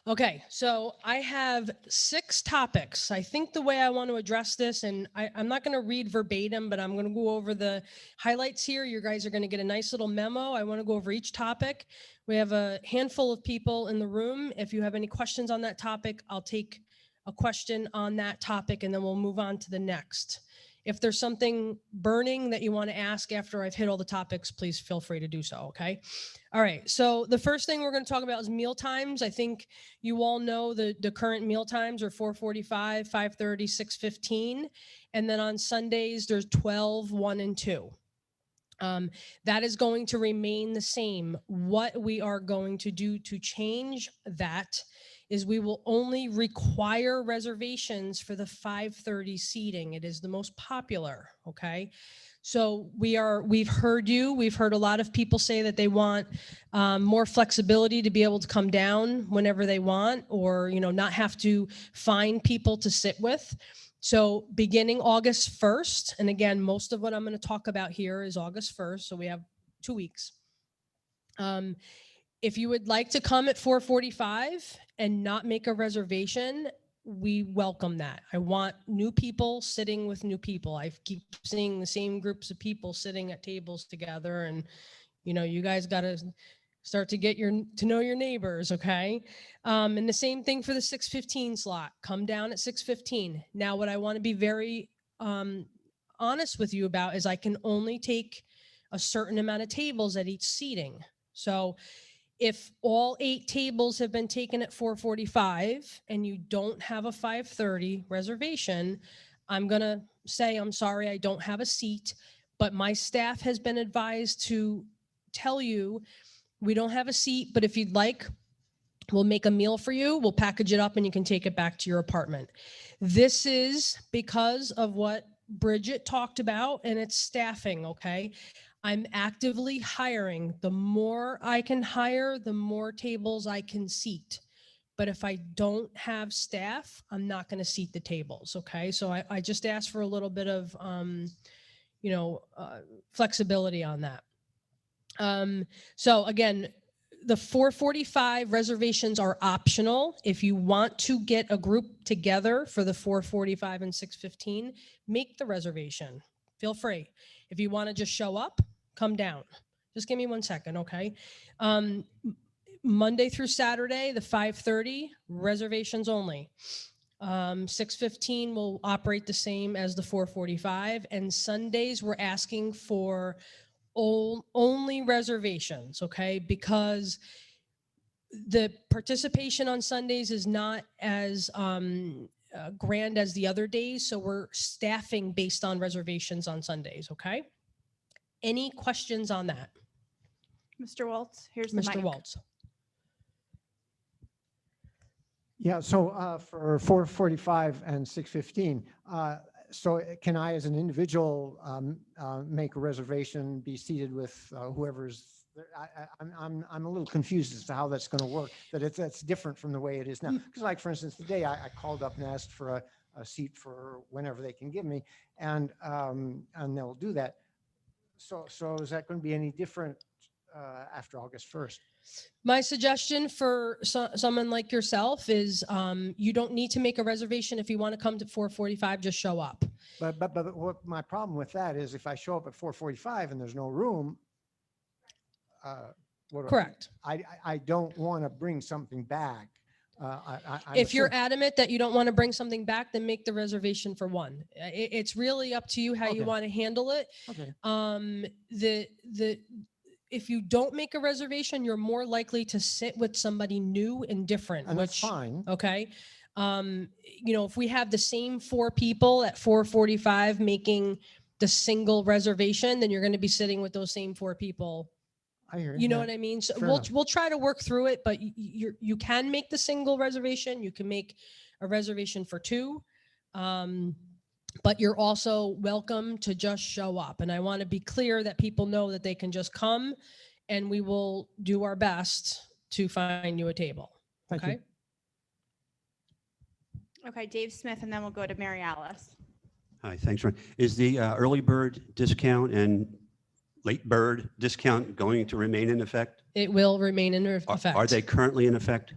[SPEAKER 9] Okay, so I have 6 topics. I think the way I want to address this, and I'm not going to read verbatim, but I'm going to go over the highlights here. You guys are going to get a nice little memo. I want to go over each topic. We have a handful of people in the room. If you have any questions on that topic, I'll take a question on that topic, and then we'll move on to the next. If there's something burning that you want to ask after I've hit all the topics, please feel free to do so, okay? All right, so the first thing we're going to talk about is meal times. I think you all know the current meal times are 4:45, 5:30, 6:15, and then on Sundays there's 12, 1, and 2. That is going to remain the same. What we are going to do to change that is we will only require reservations for the 5:30 seating. It is the most popular, okay? So we've heard you. We've heard a lot of people say that they want more flexibility to be able to come down whenever they want, or not have to find people to sit with. So beginning August 1st, and again, most of what I'm going to talk about here is August 1st, so we have 2 weeks. If you would like to come at 4:45 and not make a reservation, we welcome that. I want new people sitting with new people. I keep seeing the same groups of people sitting at tables together, and you guys got to start to get to know your neighbors, okay? And the same thing for the 6:15 slot. Come down at 6:15. Now, what I want to be very honest with you about is I can only take a certain amount of tables at each seating. So if all 8 tables have been taken at 4:45 and you don't have a 5:30 reservation, I'm going to say, I'm sorry, I don't have a seat, but my staff has been advised to tell you we don't have a seat, but if you'd like, we'll make a meal for you. We'll package it up and you can take it back to your apartment. This is because of what Bridget talked about, and it's staffing, okay? I'm actively hiring. The more I can hire, the more tables I can seat. But if I don't have staff, I'm not going to seat the tables, okay? So I just asked for a little bit of, flexibility on that. So again, the 4:45 reservations are optional. If you want to get a group together for the 4:45 and 6:15, make the reservation. Feel free. If you want to just show up, come down. Just give me 1 second, okay? Monday through Saturday, the 5:30 reservations only. 6:15 will operate the same as the 4:45, and Sundays we're asking for only reservations, okay? Because the participation on Sundays is not as grand as the other days, so we're staffing based on reservations on Sundays, okay? Any questions on that?
[SPEAKER 1] Mr. Waltz, here's the
[SPEAKER 9] Mr.
[SPEAKER 1] mic.
[SPEAKER 9] Waltz.
[SPEAKER 10] Yeah, so for 4:45 and 6:15, so can I, as an individual, make a reservation, be seated with whoever's? I'm a little confused as to how that's going to work. That's different from the way it is now. Because, like for instance, today I called up and asked for a seat for whenever they can give me, and they'll do that. So is that going to be any different after August 1st?
[SPEAKER 9] My suggestion for someone like yourself is you don't need to make a reservation. If you want to come to 4:45, just show up.
[SPEAKER 10] But what my problem with that is if I show up at 4:45 and there's no room,
[SPEAKER 9] Correct.
[SPEAKER 10] I don't want to bring something back
[SPEAKER 9] If you're adamant that you don't want to bring something back, then make the reservation for one. It's really up to you how you
[SPEAKER 10] Okay.
[SPEAKER 9] want to handle it.
[SPEAKER 10] Okay.
[SPEAKER 9] If you don't make a reservation, you're more likely to sit with somebody new and different,
[SPEAKER 10] And that's
[SPEAKER 9] which,
[SPEAKER 10] fine.
[SPEAKER 9] okay. If we have the same 4 people at 4:45 making the single reservation, then you're going to be sitting with those same 4 people.
[SPEAKER 10] I hear
[SPEAKER 9] You know
[SPEAKER 10] yeah.
[SPEAKER 9] what I mean? So
[SPEAKER 10] Fair enough.
[SPEAKER 9] we'll try to work through it, but you can make the single reservation. You can make a reservation for 2. But you're also welcome to just show up. And I want to be clear that people know that they can just come and we will do our best to find you a table.
[SPEAKER 10] Thank you.
[SPEAKER 9] Okay.
[SPEAKER 1] Okay, Dave Smith, and then we'll go to Mary Alice.
[SPEAKER 8] Hi, thanks, Ron. Is the early bird discount and late bird discount going to remain in effect?
[SPEAKER 9] It will remain in effect.
[SPEAKER 8] Are they currently in effect?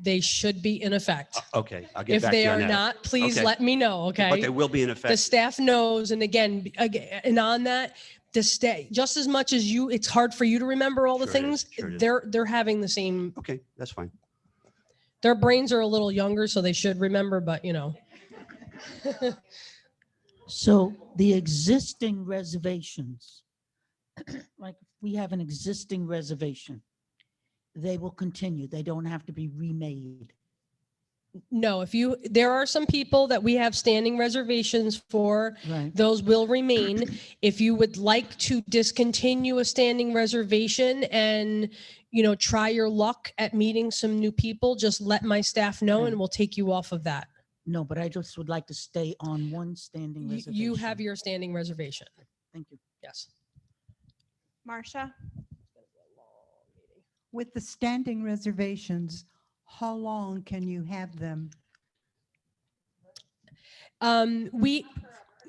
[SPEAKER 9] They should be in effect.
[SPEAKER 8] Okay, I'll get
[SPEAKER 9] If
[SPEAKER 8] back to
[SPEAKER 9] they
[SPEAKER 8] you on
[SPEAKER 9] are
[SPEAKER 8] that.
[SPEAKER 9] not, please
[SPEAKER 8] Okay.
[SPEAKER 9] let me know. Okay.
[SPEAKER 8] But they will be in
[SPEAKER 9] The
[SPEAKER 8] effect.
[SPEAKER 9] staff knows, and again, and on that, just as much as you, it's hard for you to remember all the
[SPEAKER 8] Sure it is,
[SPEAKER 9] things.
[SPEAKER 8] sure it is.
[SPEAKER 9] They're having the same.
[SPEAKER 8] Okay, that's fine.
[SPEAKER 9] Their brains are a little younger, so they should remember. But
[SPEAKER 11] So the existing reservations, like if we have an existing reservation, they will continue. They don't have to be remade.
[SPEAKER 9] No, there are some people that we have standing reservations for.
[SPEAKER 11] Right.
[SPEAKER 9] Those will remain. If you would like to discontinue a standing reservation and, try your luck at meeting some new people, just let my staff know and we'll take you off of that.
[SPEAKER 11] No, but I just would like to stay on one standing reservation.
[SPEAKER 9] You have your standing reservation.
[SPEAKER 11] Thank you.
[SPEAKER 9] Yes.
[SPEAKER 1] Marcia?
[SPEAKER 12] With the standing reservations, how long can you have them?
[SPEAKER 9] We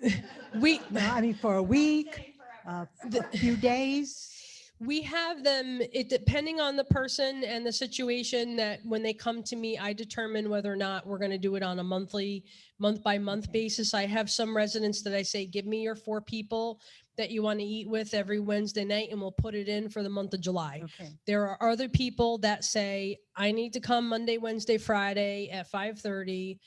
[SPEAKER 12] No, I mean, for a week, a few days?
[SPEAKER 9] We have them, depending on the person and the situation, that when they come to me, I determine whether or not we're going to do it on a month by month basis. I have some residents that I say, give me your 4 people that you want to eat with every Wednesday night, and we'll put it in for the month of July.
[SPEAKER 12] Okay.
[SPEAKER 9] There are other people that say, I need to come Monday, Wednesday, Friday at 5:30.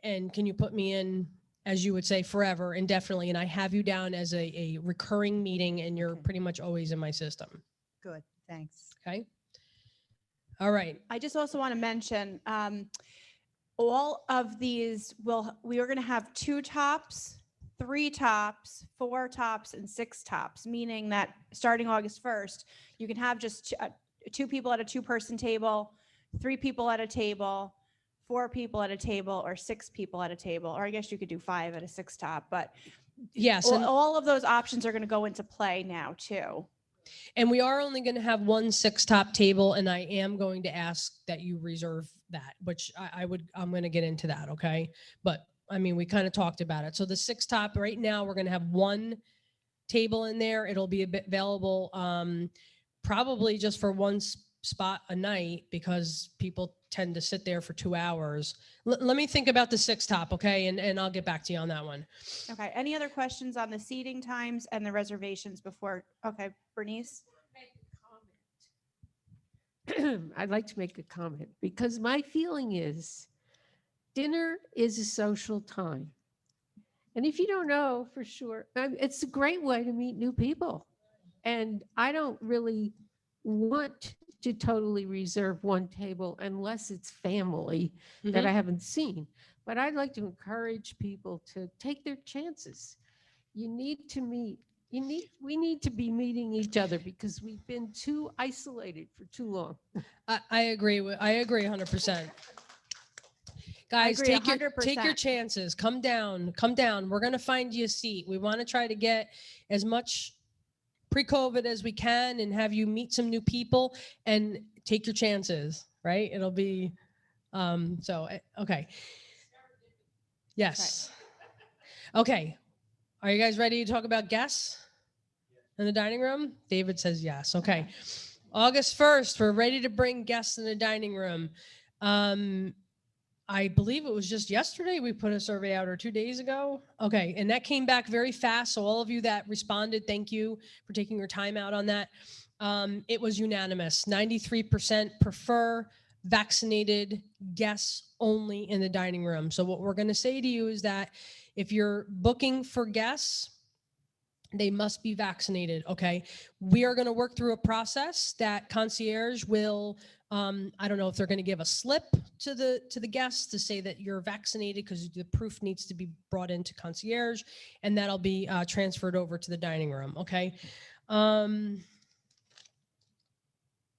[SPEAKER 9] And can you put me in, as you would say, forever, indefinitely? And I have you down as a recurring meeting, and you're
[SPEAKER 12] Okay.
[SPEAKER 9] pretty much always in my system.
[SPEAKER 12] Good, thanks.
[SPEAKER 9] Okay. All right.
[SPEAKER 1] I just also want to mention, all of these we are going to have 2 tops, 3 tops, 4 tops, and 6 tops, meaning that starting August 1st, you can have just 2 people at a 2-person table, 3 people at a table, 4 people at a table, or 6 people at a table, or I guess you could do 5 at a 6 top, but
[SPEAKER 9] Yes.
[SPEAKER 1] all of those options are going to go into play now too.
[SPEAKER 9] And we are only going to have 1 6-top table, and I am going to ask that you reserve that, which I'm going to get into that. Okay. But I mean, we kind of talked about it. So the 6-top right now, we're going to have 1 table in there. It'll be available probably just for 1 spot a night, because people tend to sit there for 2 hours. Let me think about the 6-top. Okay. And I'll get back to you on that one.
[SPEAKER 1] Okay. Any other questions on the seating times and the reservations before? Okay. Bernice?
[SPEAKER 13] I'd like to make a comment, because my feeling is dinner is a social time. And if you don't know for sure, it's a great way to meet new people. And I don't really want to totally reserve 1 table unless it's family that I haven't seen. But I'd like to encourage people to take their chances. You need to meet. We need to be meeting each other, because we've been too isolated for too long.
[SPEAKER 9] I agree 100%. Guys,
[SPEAKER 1] agree
[SPEAKER 9] take your
[SPEAKER 1] 100%.
[SPEAKER 9] chances. Come down. We're going to find you a seat. We want to try to get as much pre-COVID as we can and have you meet some new people and take your chances, right? It'll be, okay. Yes. Okay. Are you guys ready to talk about guests in the dining room? David says yes. Okay. August 1st, we're ready to bring guests in the dining room. I believe it was just yesterday we put a survey out, or 2 days ago. Okay. And that came back very fast. So all of you that responded, thank you for taking your time out on that. It was unanimous. 93% prefer vaccinated guests only in the dining room. So what we're going to say to you is that if you're booking for guests, they must be vaccinated. Okay. We are going to work through a process that Concierge will, I don't know if they're going to give a slip to the guests to say that you're vaccinated, because the proof needs to be brought into Concierge, and that'll be transferred over to the dining room. Okay.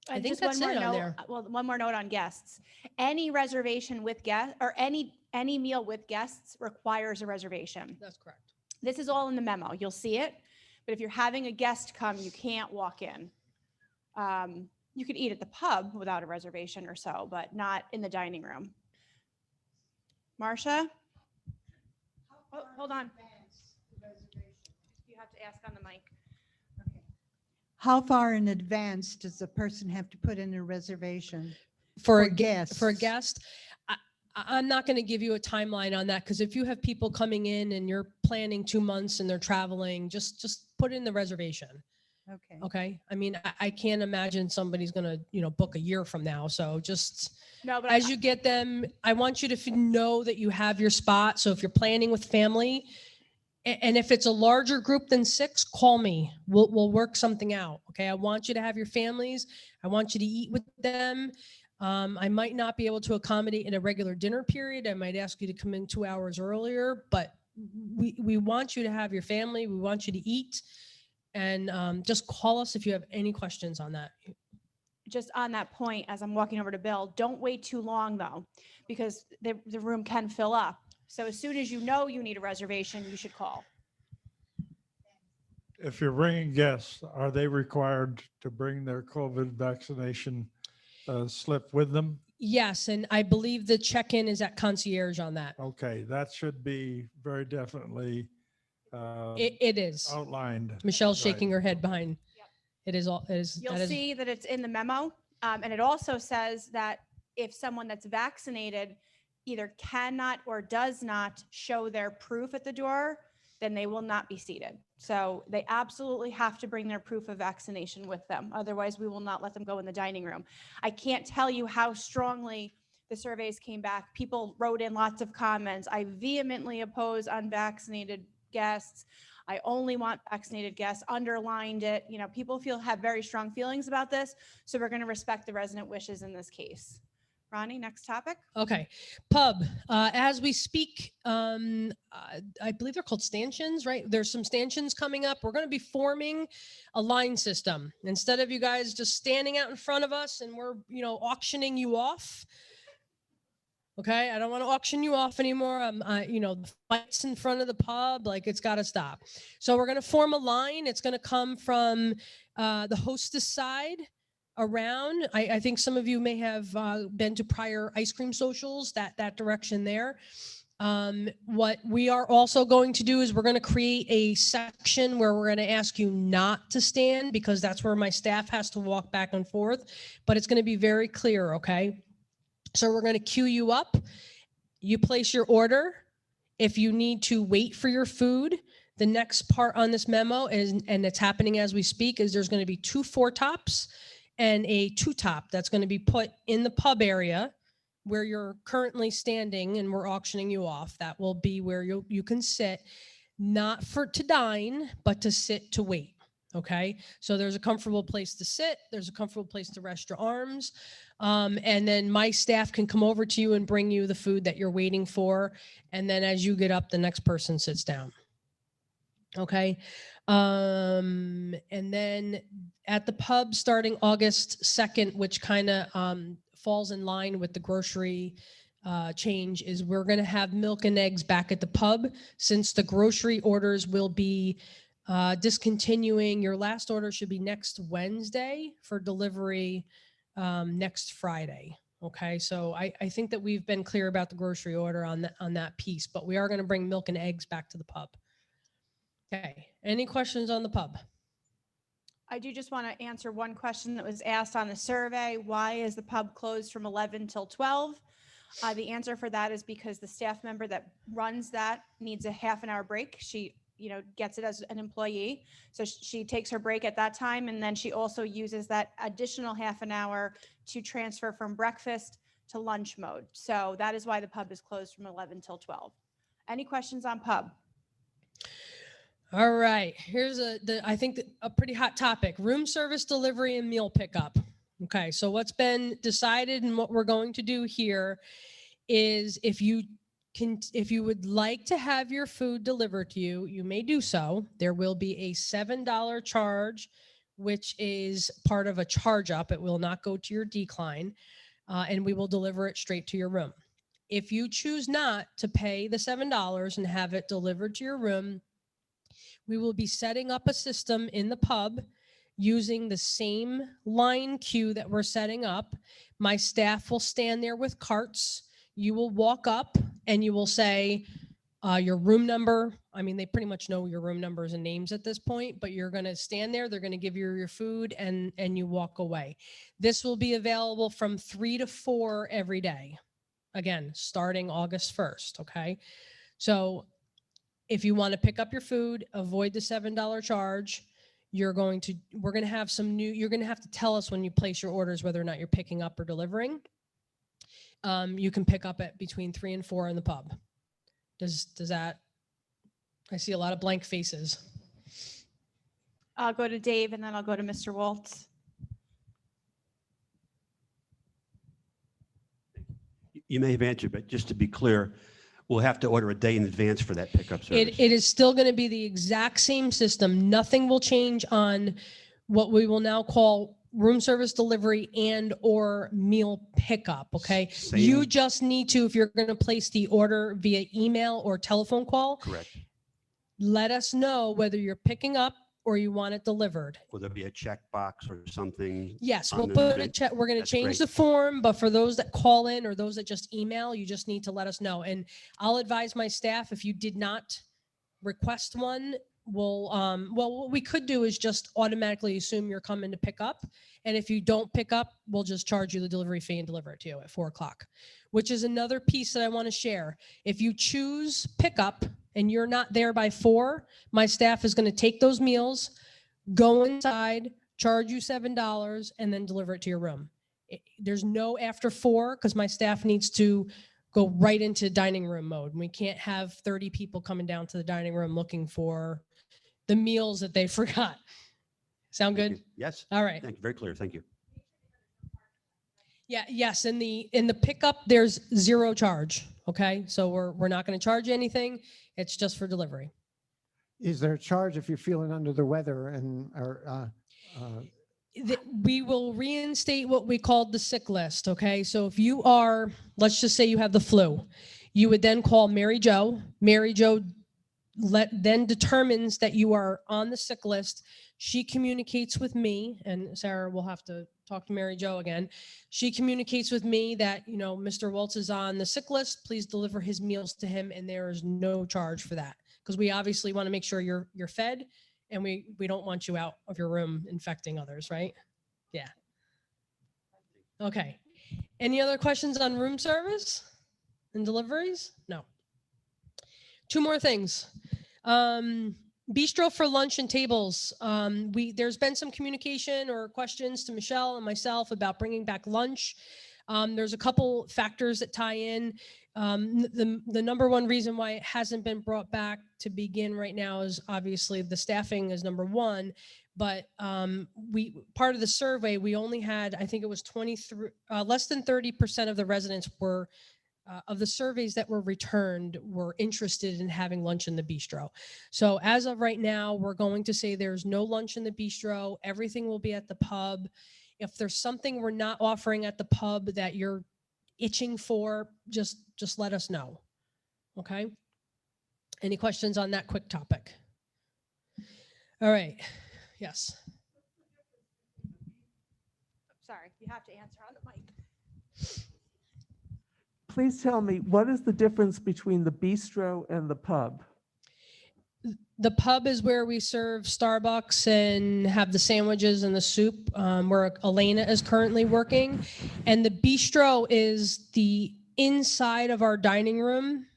[SPEAKER 9] I think
[SPEAKER 1] just
[SPEAKER 9] that's
[SPEAKER 1] one more
[SPEAKER 9] it on
[SPEAKER 1] note.
[SPEAKER 9] there.
[SPEAKER 1] Well, one more note on guests. Any reservation with guests or any meal with guests requires a reservation.
[SPEAKER 9] That's correct.
[SPEAKER 1] This is all in the memo. You'll see it. But if you're having a guest come, you can't walk in. You could eat at the pub without a reservation or so, but not in the dining room. Marcia? Oh, hold on. You have to ask on the mic.
[SPEAKER 12] How far in advance does the person have to put in a reservation?
[SPEAKER 9] For a
[SPEAKER 12] guest?
[SPEAKER 9] For a guest, I'm not going to give you a timeline on that, because if you have people coming in and you're planning 2 months and they're traveling, just put in the reservation.
[SPEAKER 12] Okay.
[SPEAKER 9] Okay. I mean, I can't imagine somebody's going to, book a year from now. So just
[SPEAKER 1] No, but
[SPEAKER 9] as you get them, I want you to know that you have your spot. So if you're planning with family, and if it's a larger group than 6, call me. We'll work something out. Okay. I want you to have your families. I want you to eat with them. I might not be able to accommodate in a regular dinner period. I might ask you to come in 2 hours earlier, but we want you to have your family. We want you to eat, and just call us if you have any questions on that.
[SPEAKER 1] just on that point, as I'm walking over to Bill, don't wait too long though, because the room can fill up. So as soon as you know you need a reservation, you should call.
[SPEAKER 14] If you're bringing guests, are they required to bring their COVID vaccination slip with them?
[SPEAKER 9] Yes, and I believe the check-in is at Concierge on that.
[SPEAKER 14] Okay, that should be very definitely
[SPEAKER 9] It is.
[SPEAKER 14] outlined.
[SPEAKER 9] Michelle's
[SPEAKER 14] Right.
[SPEAKER 9] shaking her head behind. It is all. It is.
[SPEAKER 1] You'll
[SPEAKER 9] that is-
[SPEAKER 1] see that it's in the memo. And it also says that if someone that's vaccinated either cannot or does not show their proof at the door, then they will not be seated. So they absolutely have to bring their proof of vaccination with them. Otherwise, we will not let them go in the dining room. I can't tell you how strongly the surveys came back. People wrote in lots of comments. I vehemently oppose unvaccinated guests. I only want vaccinated guests, underlined it. People have very strong feelings about this. So we're going to respect the resident wishes in this case. Ronnie, next topic.
[SPEAKER 9] Okay. Pub. As we speak, I believe they're called stanchions, right? There's some stanchions coming up. We're going to be forming a line system. Instead of you guys just standing out in front of us and we're, auctioning you off. Okay. I don't want to auction you off anymore. The fights in front of the pub, it's got to stop. So we're going to form a line. It's going to come from the hostess side around. I think some of you may have been to prior ice cream socials, that direction there. What we are also going to do is we're going to create a section where we're going to ask you not to stand, because that's where my staff has to walk back and forth, but it's going to be very clear. Okay. So we're going to queue you up. You place your order. If you need to wait for your food, the next part on this memo is, and it's happening as we speak, is there's going to be 2 4-tops and a 2-top that's going to be put in the pub area where you're currently standing and we're auctioning you off. That will be where you can sit, not to dine, but to sit to wait. Okay. So there's a comfortable place to sit. There's a comfortable place to rest your arms. And then my staff can come over to you and bring you the food that you're waiting for. And then as you get up, the next person sits down. Okay. And then at the pub starting August 2nd, which kind of falls in line with the grocery change, is we're going to have milk and eggs back at the pub, since the grocery orders will be discontinuing. Your last order should be next Wednesday for delivery next Friday. Okay, so I think that we've been clear about the grocery order on that piece, but we are going to bring milk and eggs back to the pub. Okay, any questions on the pub?
[SPEAKER 1] I do just want to answer one question that was asked on the survey. Why is the pub closed from 11 till 12? The answer for that is because the staff member that runs that needs a half an hour break. She gets it as an employee. So she takes her break at that time, and then she also uses that additional half an hour to transfer from breakfast to lunch mode. So that is why the pub is closed from 11 till 12. Any questions on pub?
[SPEAKER 9] All right, here's I think a pretty hot topic: room service delivery and meal pickup. Okay, so what's been decided and what we're going to do here is if you would like to have your food delivered to you, you may do so. There will be a $7 charge, which is part of a charge up. It will not go to your decline, and we will deliver it straight to your room. If you choose not to pay the $7 and have it delivered to your room, we will be setting up a system in the pub using the same line queue that we're setting up. My staff will stand there with carts. You will walk up and you will say your room number. I mean, they pretty much know your room numbers and names at this point, but you're going to stand there. They're going to give you your food and you walk away. This will be available from 3 to 4 every day. Again, starting August 1st. Okay. So if you want to pick up your food, avoid the $7 charge. We're going to have you're going to have to tell us when you place your orders whether or not you're picking up or delivering. You can pick up at between 3 and 4 in the pub. Does that, I see a lot of blank faces.
[SPEAKER 1] I'll go to Dave and then I'll go to Mr. Waltz.
[SPEAKER 8] You may have answered, but just to be clear, we'll have to order a day in advance for that pickup service.
[SPEAKER 9] It is still going to be the exact same system. Nothing will change on what we will now call room service delivery and or meal pickup. Okay.
[SPEAKER 8] Same.
[SPEAKER 9] You just need to, if you're going to place the order via email or telephone call,
[SPEAKER 8] Correct.
[SPEAKER 9] let us know whether you're picking up or you want it delivered.
[SPEAKER 8] Will there be a checkbox or something?
[SPEAKER 9] Yes,
[SPEAKER 8] on
[SPEAKER 9] we'll
[SPEAKER 8] the
[SPEAKER 9] put a
[SPEAKER 8] event?
[SPEAKER 9] check. We're going to
[SPEAKER 8] That's
[SPEAKER 9] change
[SPEAKER 8] great.
[SPEAKER 9] the form, but for those that call in or those that just email, you just need to let us know. And I'll advise my staff, if you did not request one, well, what we could do is just automatically assume you're coming to pick up. And if you don't pick up, we'll just charge you the delivery fee and deliver it to you at 4 o'clock, which is another piece that I want to share. If you choose pickup and you're not there by 4, my staff is going to take those meals, go inside, charge you $7, and then deliver it to your room. There's no after 4 because my staff needs to go right into dining room mode. We can't have 30 people coming down to the dining room looking for the meals that they forgot. Sound
[SPEAKER 8] Thank
[SPEAKER 9] good?
[SPEAKER 8] you. Yes.
[SPEAKER 9] All right.
[SPEAKER 8] Thank you. Very clear. Thank you.
[SPEAKER 9] Yeah, yes. In the pickup, there's 0 charge. Okay. So we're not going to charge you anything. It's just for delivery.
[SPEAKER 10] Is there a charge if you're feeling under the weather
[SPEAKER 9] We will reinstate what we called the sick list. Okay. So if you are, let's just say you have the flu, you would then call Mary Jo. Mary Jo then determines that you are on the sick list. She communicates with me, and Sarah will have to talk to Mary Jo again. She communicates with me that, Mr. Waltz is on the sick list. Please deliver his meals to him. And there is no charge for that because we obviously want to make sure you're fed. And we don't want you out of your room infecting others, right? Yeah. Okay. Any other questions on room service and deliveries? No. 2 more things. Bistro for lunch and tables. There's been some communication or questions to Michelle and myself about bringing back lunch. There's a couple factors that tie in. The number one reason why it hasn't been brought back to begin right now is obviously the staffing is number one, but part of the survey, we only had, I think it was 23, less than 30% of the residents were, of the surveys that were returned were interested in having lunch in the bistro. So as of right now, we're going to say there's no lunch in the bistro. Everything will be at the pub. If there's something we're not offering at the pub that you're itching for, just let us know. Okay. Any questions on that quick topic? All right. Yes.
[SPEAKER 1] Sorry, you have to answer on the mic.
[SPEAKER 15] Please tell me, what is the difference between the bistro and the pub?
[SPEAKER 9] The pub is where we serve Starbucks and have the sandwiches and the soup, where Elena is currently working. And the bistro is the inside of our dining room.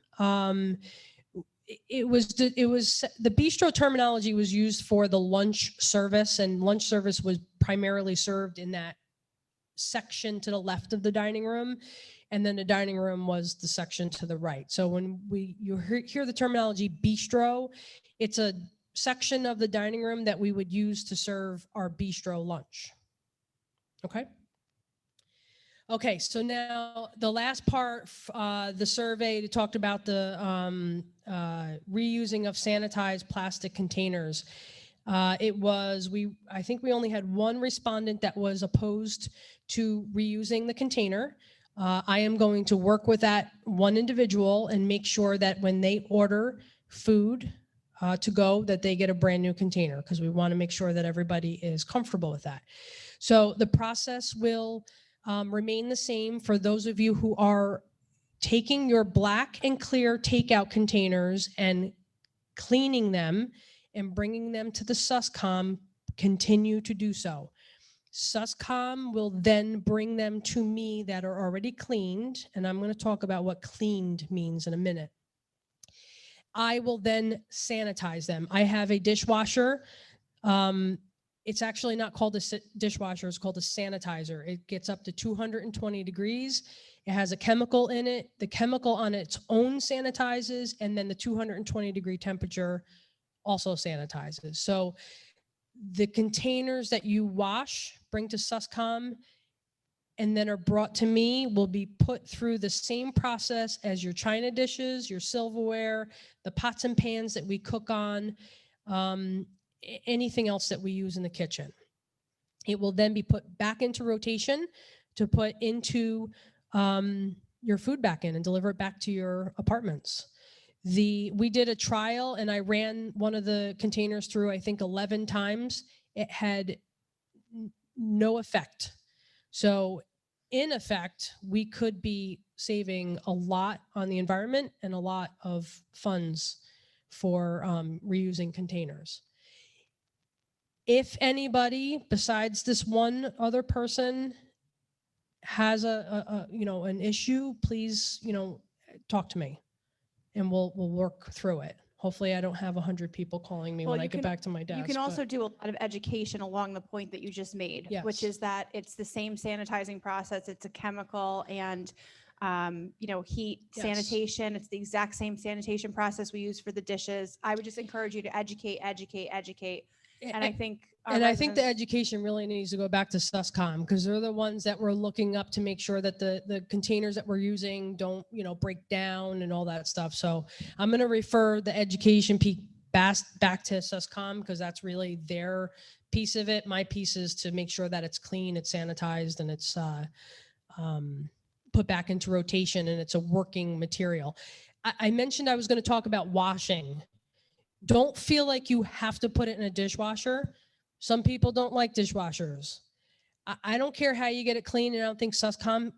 [SPEAKER 9] it was the bistro terminology was used for the lunch service, and lunch service was primarily served in that section to the left of the dining room, and then the dining room was the section to the right. So when you hear the terminology bistro, it's a section of the dining room that we would use to serve our bistro lunch. Okay. Okay, so now the last part, the survey talked about the reusing of sanitized plastic containers. I think we only had one respondent that was opposed to reusing the container. I am going to work with that one individual and make sure that when they order food to go, that they get a brand new container, because we want to make sure that everybody is comfortable with that. So the process will remain the same for those of you who are taking your black and clear takeout containers and cleaning them and bringing them to the SUSCOM. Continue to do so. SUSCOM will then bring them to me that are already cleaned, and I'm going to talk about what cleaned means in a minute. I will then sanitize them. I have a dishwasher. It's actually not called a dishwasher, it's called a sanitizer. It gets up to 220 degrees. It has a chemical in it. The chemical on its own sanitizes, and then the 220-degree temperature also sanitizes. So the containers that you wash, bring to SUSCOM, and then are brought to me will be put through the same process as your china dishes, your silverware, the pots and pans that we cook on, anything else that we use in the kitchen. It will then be put back into rotation to put into your food back in and deliver it back to your apartments. We did a trial, and I ran one of the containers through, I think, 11 times. It had no effect. So in effect, we could be saving a lot on the environment and a lot of funds for reusing containers. If anybody besides this one other person has an issue, please, talk to me, and we'll work through it. Hopefully I don't have 100 people calling me when I get back to my desk.
[SPEAKER 1] You can
[SPEAKER 9] but-
[SPEAKER 1] also do a lot of education along the point that you just made, which
[SPEAKER 9] Yes.
[SPEAKER 1] is that it's the same sanitizing process. It's a chemical and, heat
[SPEAKER 9] Yes.
[SPEAKER 1] sanitation. It's the exact same sanitation process we use for the dishes. I would just encourage you to educate. And I think our
[SPEAKER 9] And I think the
[SPEAKER 1] residents-
[SPEAKER 9] education really needs to go back to SUSCOM, because they're the ones that we're looking up to make sure that the containers that we're using don't, break down and all that stuff. So I'm going to refer the education back to SUSCOM, because that's really their piece of it. My piece is to make sure that it's clean, it's sanitized, and it's put back into rotation, and it's a working material. I mentioned I was going to talk about washing. Don't feel like you have to put it in a dishwasher. Some people don't like dishwashers. I don't care how you get it clean, and I don't think SUSCOM,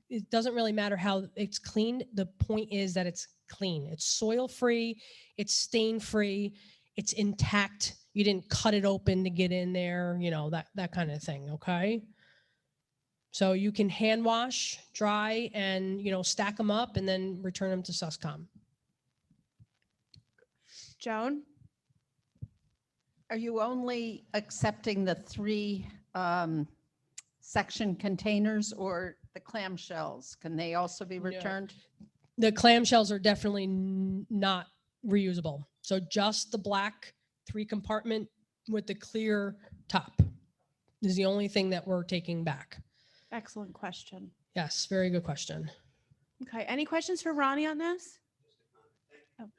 [SPEAKER 9] it doesn't really matter how it's cleaned. The point is that it's clean. It's soil-free, it's stain-free, it's intact. You didn't cut it open to get in there, that kind of thing, okay? So you can hand wash, dry, and, stack them up and then return them to SUSCOM.
[SPEAKER 1] Joan?
[SPEAKER 12] Are you only accepting the 3 section containers or the clamshells? Can they also be returned?
[SPEAKER 9] The clamshells are definitely not reusable. So just the black 3-compartment with the clear top is the only thing that we're taking back.
[SPEAKER 1] Excellent question.
[SPEAKER 9] Yes, very good question.
[SPEAKER 1] Okay. Any questions for Ronnie on this? Oh.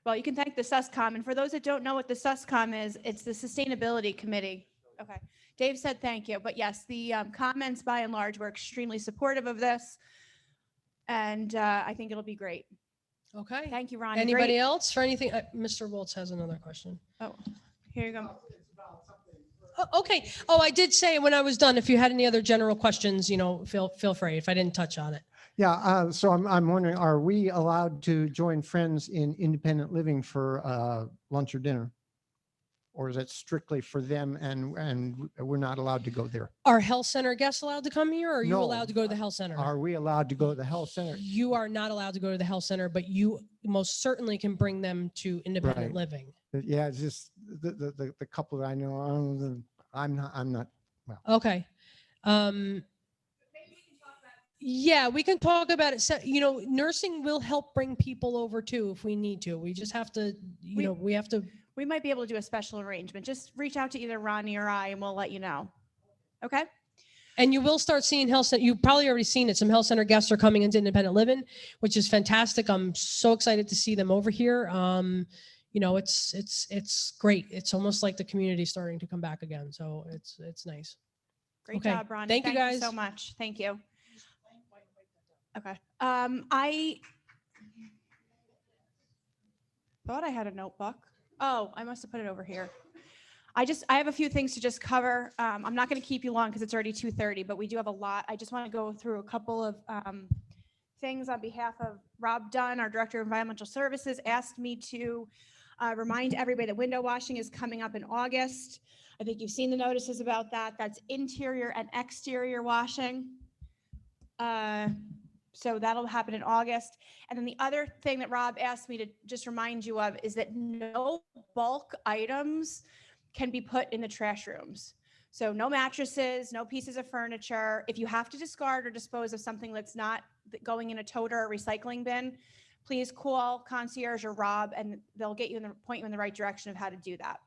[SPEAKER 1] Well, you can thank the SUSCOM. And for those that don't know what the SUSCOM is, it's the Sustainability Committee. Okay. Dave said thank you. But yes, the comments by and large were extremely supportive of this. And I think it'll be great.
[SPEAKER 9] Okay.
[SPEAKER 1] Thank you, Ronnie.
[SPEAKER 9] Anybody
[SPEAKER 1] Great.
[SPEAKER 9] else for anything? Mr. Woltz has another question.
[SPEAKER 1] Oh, here you go.
[SPEAKER 9] Oh, okay. Oh, I did say when I was done, if you had any other general questions, feel free if I didn't touch on it.
[SPEAKER 10] Yeah, so I'm wondering, are we allowed to join friends in independent living for lunch or dinner? or is it strictly for them and we're not allowed to go there?
[SPEAKER 9] Are health center guests allowed to come here, or are you
[SPEAKER 10] No.
[SPEAKER 9] allowed to go to the health center?
[SPEAKER 10] Are we allowed to go to the health center?
[SPEAKER 9] You are not allowed to go to the health center, but you most certainly can bring them to independent
[SPEAKER 10] Right.
[SPEAKER 9] living.
[SPEAKER 10] Yeah, it's just the couple that I know, I'm not, well.
[SPEAKER 9] Okay. Yeah, we can talk about it. So, nursing will help bring people over too if we need to. We just have to, we have to.
[SPEAKER 1] We might be able to do a special arrangement. Just reach out to either Ronnie or I and we'll let you know. Okay?
[SPEAKER 9] And you will start seeing health center. You've probably already seen it. Some health center guests are coming into independent living, which is fantastic. I'm so excited to see them over here. It's great. It's almost like the community starting to come back again. So it's nice.
[SPEAKER 1] Great
[SPEAKER 9] Okay.
[SPEAKER 1] job, Ronnie.
[SPEAKER 9] Thank you guys
[SPEAKER 1] so much. Thank you. Okay. I thought I had a notebook. Oh, I must have put it over here. I have a few things to just cover. I'm not going to keep you long because it's already 2:30, but we do have a lot. I just want to go through a couple of things on behalf of Rob Dunn, our Director of Environmental Services, asked me to remind everybody that window washing is coming up in August. I think you've seen the notices about that. That's interior and exterior washing. So that'll happen in August. And then the other thing that Rob asked me to just remind you of is that no bulk items can be put in the trash rooms. So no mattresses, no pieces of furniture. If you have to discard or dispose of something that's not going in a toter or recycling bin, please call Concierge or Rob and they'll get you point you in the right direction of how to do that.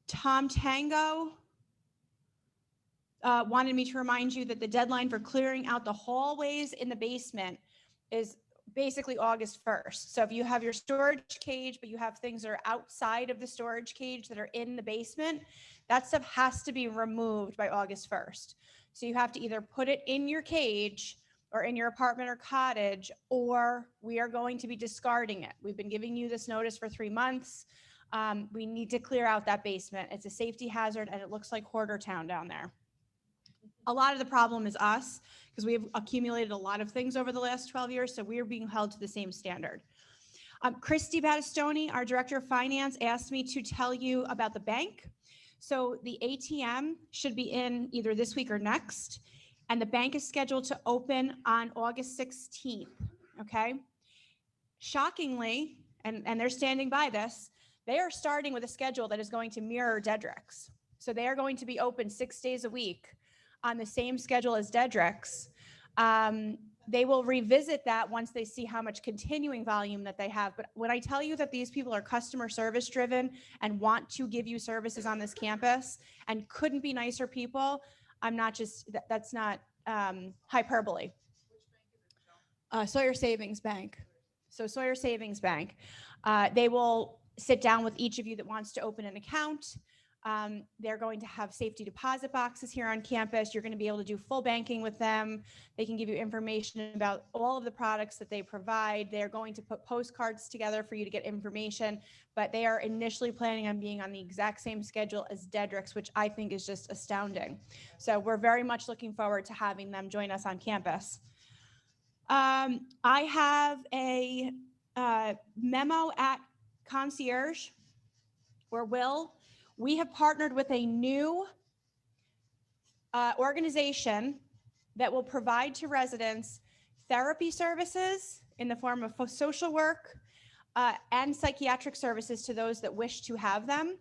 [SPEAKER 1] Tom Tango wanted me to remind you that the deadline for clearing out the hallways in the basement is basically August 1st. So if you have your storage cage, but you have things that are outside of the storage cage that are in the basement, that stuff has to be removed by August 1st. So you have to either put it in your cage or in your apartment or cottage, or we are going to be discarding it. We've been giving you this notice for 3 months. We need to clear out that basement. It's a safety hazard and it looks like hoarder town down there. A lot of the problem is us because we have accumulated a lot of things over the last 12 years, so we are being held to the same standard. Christy Battistoni, our Director of Finance, asked me to tell you about the bank. So the ATM should be in either this week or next, and the bank is scheduled to open on August 16th, okay? Shockingly, and they're standing by this, they are starting with a schedule that is going to mirror Dedrick's. So they are going to be open 6 days a week on the same schedule as Dedrick's. They will revisit that once they see how much continuing volume that they have. But when I tell you that these people are customer service driven and want to give you services on this campus and couldn't be nicer people, I'm not just, that's not hyperbole. Sawyer Savings Bank. So Sawyer Savings Bank, they will sit down with each of you that wants to open an account. They're going to have safety deposit boxes here on campus. You're going to be able to do full banking with them. They can give you information about all of the products that they provide. They're going to put postcards together for you to get information, but they are initially planning on being on the exact same schedule as Dedrick's, which I think is just astounding. So we're very much looking forward to having them join us on campus. I have a memo at Concierge where we have partnered with a new organization that will provide to residents therapy services in the form of social work and psychiatric services to those that wish to have them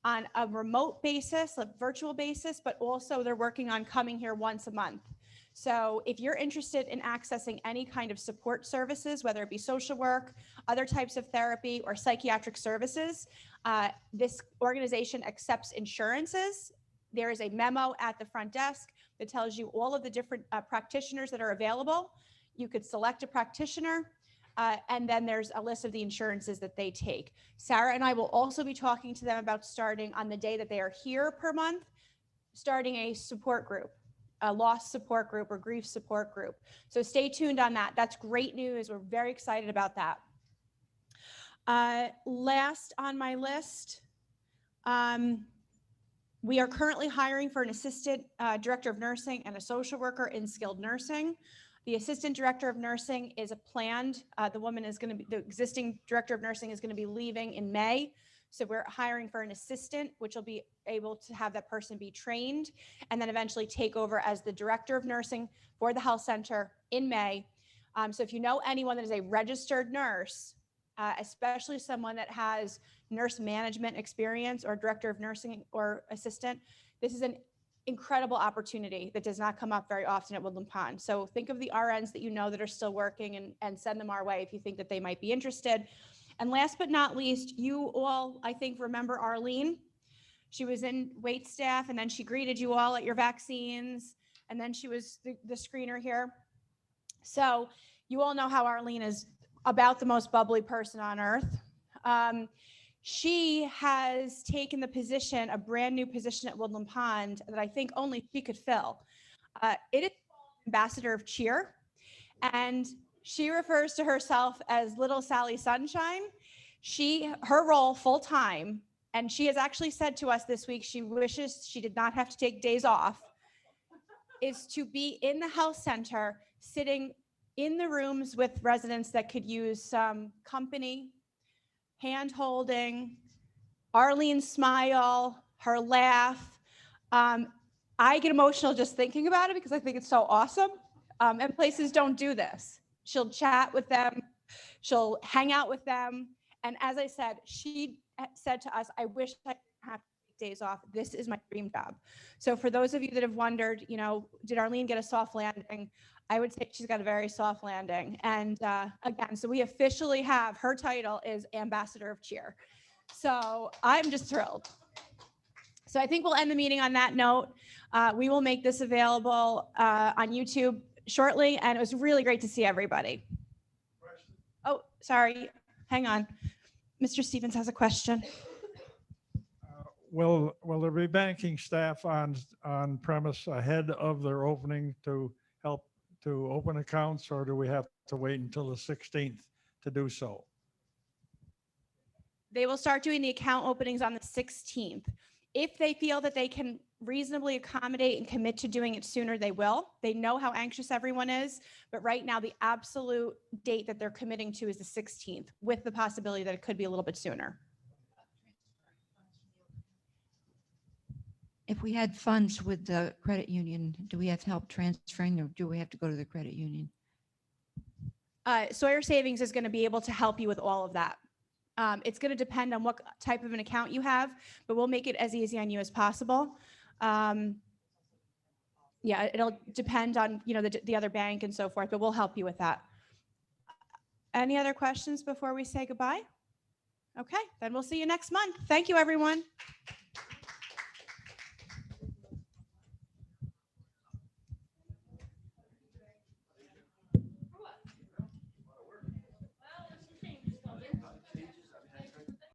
[SPEAKER 1] on a remote basis, a virtual basis, but also they're working on coming here once a month. So if you're interested in accessing any kind of support services, whether it be social work, other types of therapy, or psychiatric services, this organization accepts insurances. There is a memo at the front desk that tells you all of the different practitioners that are available. You could select a practitioner, and then there's a list of the insurances that they take. Sarah and I will also be talking to them about starting on the day that they are here per month, starting a support group, a loss support group or grief support group. So stay tuned on that. That's great news. We're very excited about that. Last on my list, we are currently hiring for an assistant director of nursing and a social worker in skilled nursing. The assistant director of nursing is a planned, the existing director of nursing is going to be leaving in May. So we're hiring for an assistant, which will be able to have that person be trained and then eventually take over as the director of nursing for the health center in May. So if you know anyone that is a registered nurse, especially someone that has nurse management experience or director of nursing or assistant, this is an incredible opportunity that does not come up very often at Woodland Pond. So think of the RNs that you know that are still working and send them our way if you think that they might be interested. And last but not least, you all, I think, remember Arlene. She was in wait staff and then she greeted you all at your vaccines. And then she was the screener here. So you all know how Arlene is about the most bubbly person on earth. She has taken the position, a brand new position at Woodland Pond that I think only she could fill. It is Ambassador of Cheer, and she refers to herself as Little Sally Sunshine. Her role full time, and she has actually said to us this week she wishes she did not have to take days off, is to be in the health center, sitting in the rooms with residents that could use some company, hand holding, Arlene's smile, her laugh. I get emotional just thinking about it because I think it's so awesome. And places don't do this. She'll chat with them. She'll hang out with them. And as I said, she said to us, I wish I didn't have to take days off. This is my dream job. So for those of you that have wondered, did Arlene get a soft landing? I would say she's got a very soft landing. And again, so we officially have, her title is Ambassador of Cheer. So I'm just thrilled. So I think we'll end the meeting on that note. We will make this available on YouTube shortly. And it was really great to see everybody. Oh, sorry. Hang on. Mr. Stevens has a question.
[SPEAKER 14] Will there be banking staff on premise ahead of their opening to help to open accounts, or do we have to wait until the 16th to do so?
[SPEAKER 1] They will start doing the account openings on the 16th. If they feel that they can reasonably accommodate and commit to doing it sooner, they will. They know how anxious everyone is, but right now the absolute date that they're committing to is the 16th, with the possibility that it could be a little bit sooner.
[SPEAKER 5] If we had funds with the credit union, do we have help transferring, or do we have to go to the credit union?
[SPEAKER 1] Sawyer Savings is going to be able to help you with all of that. It's going to depend on what type of an account you have, but we'll make it as easy on you as possible. Yeah, it'll depend on, the other bank and so forth, but we'll help you with that. Any other questions before we say goodbye? Okay, then we'll see you next month. Thank you, everyone.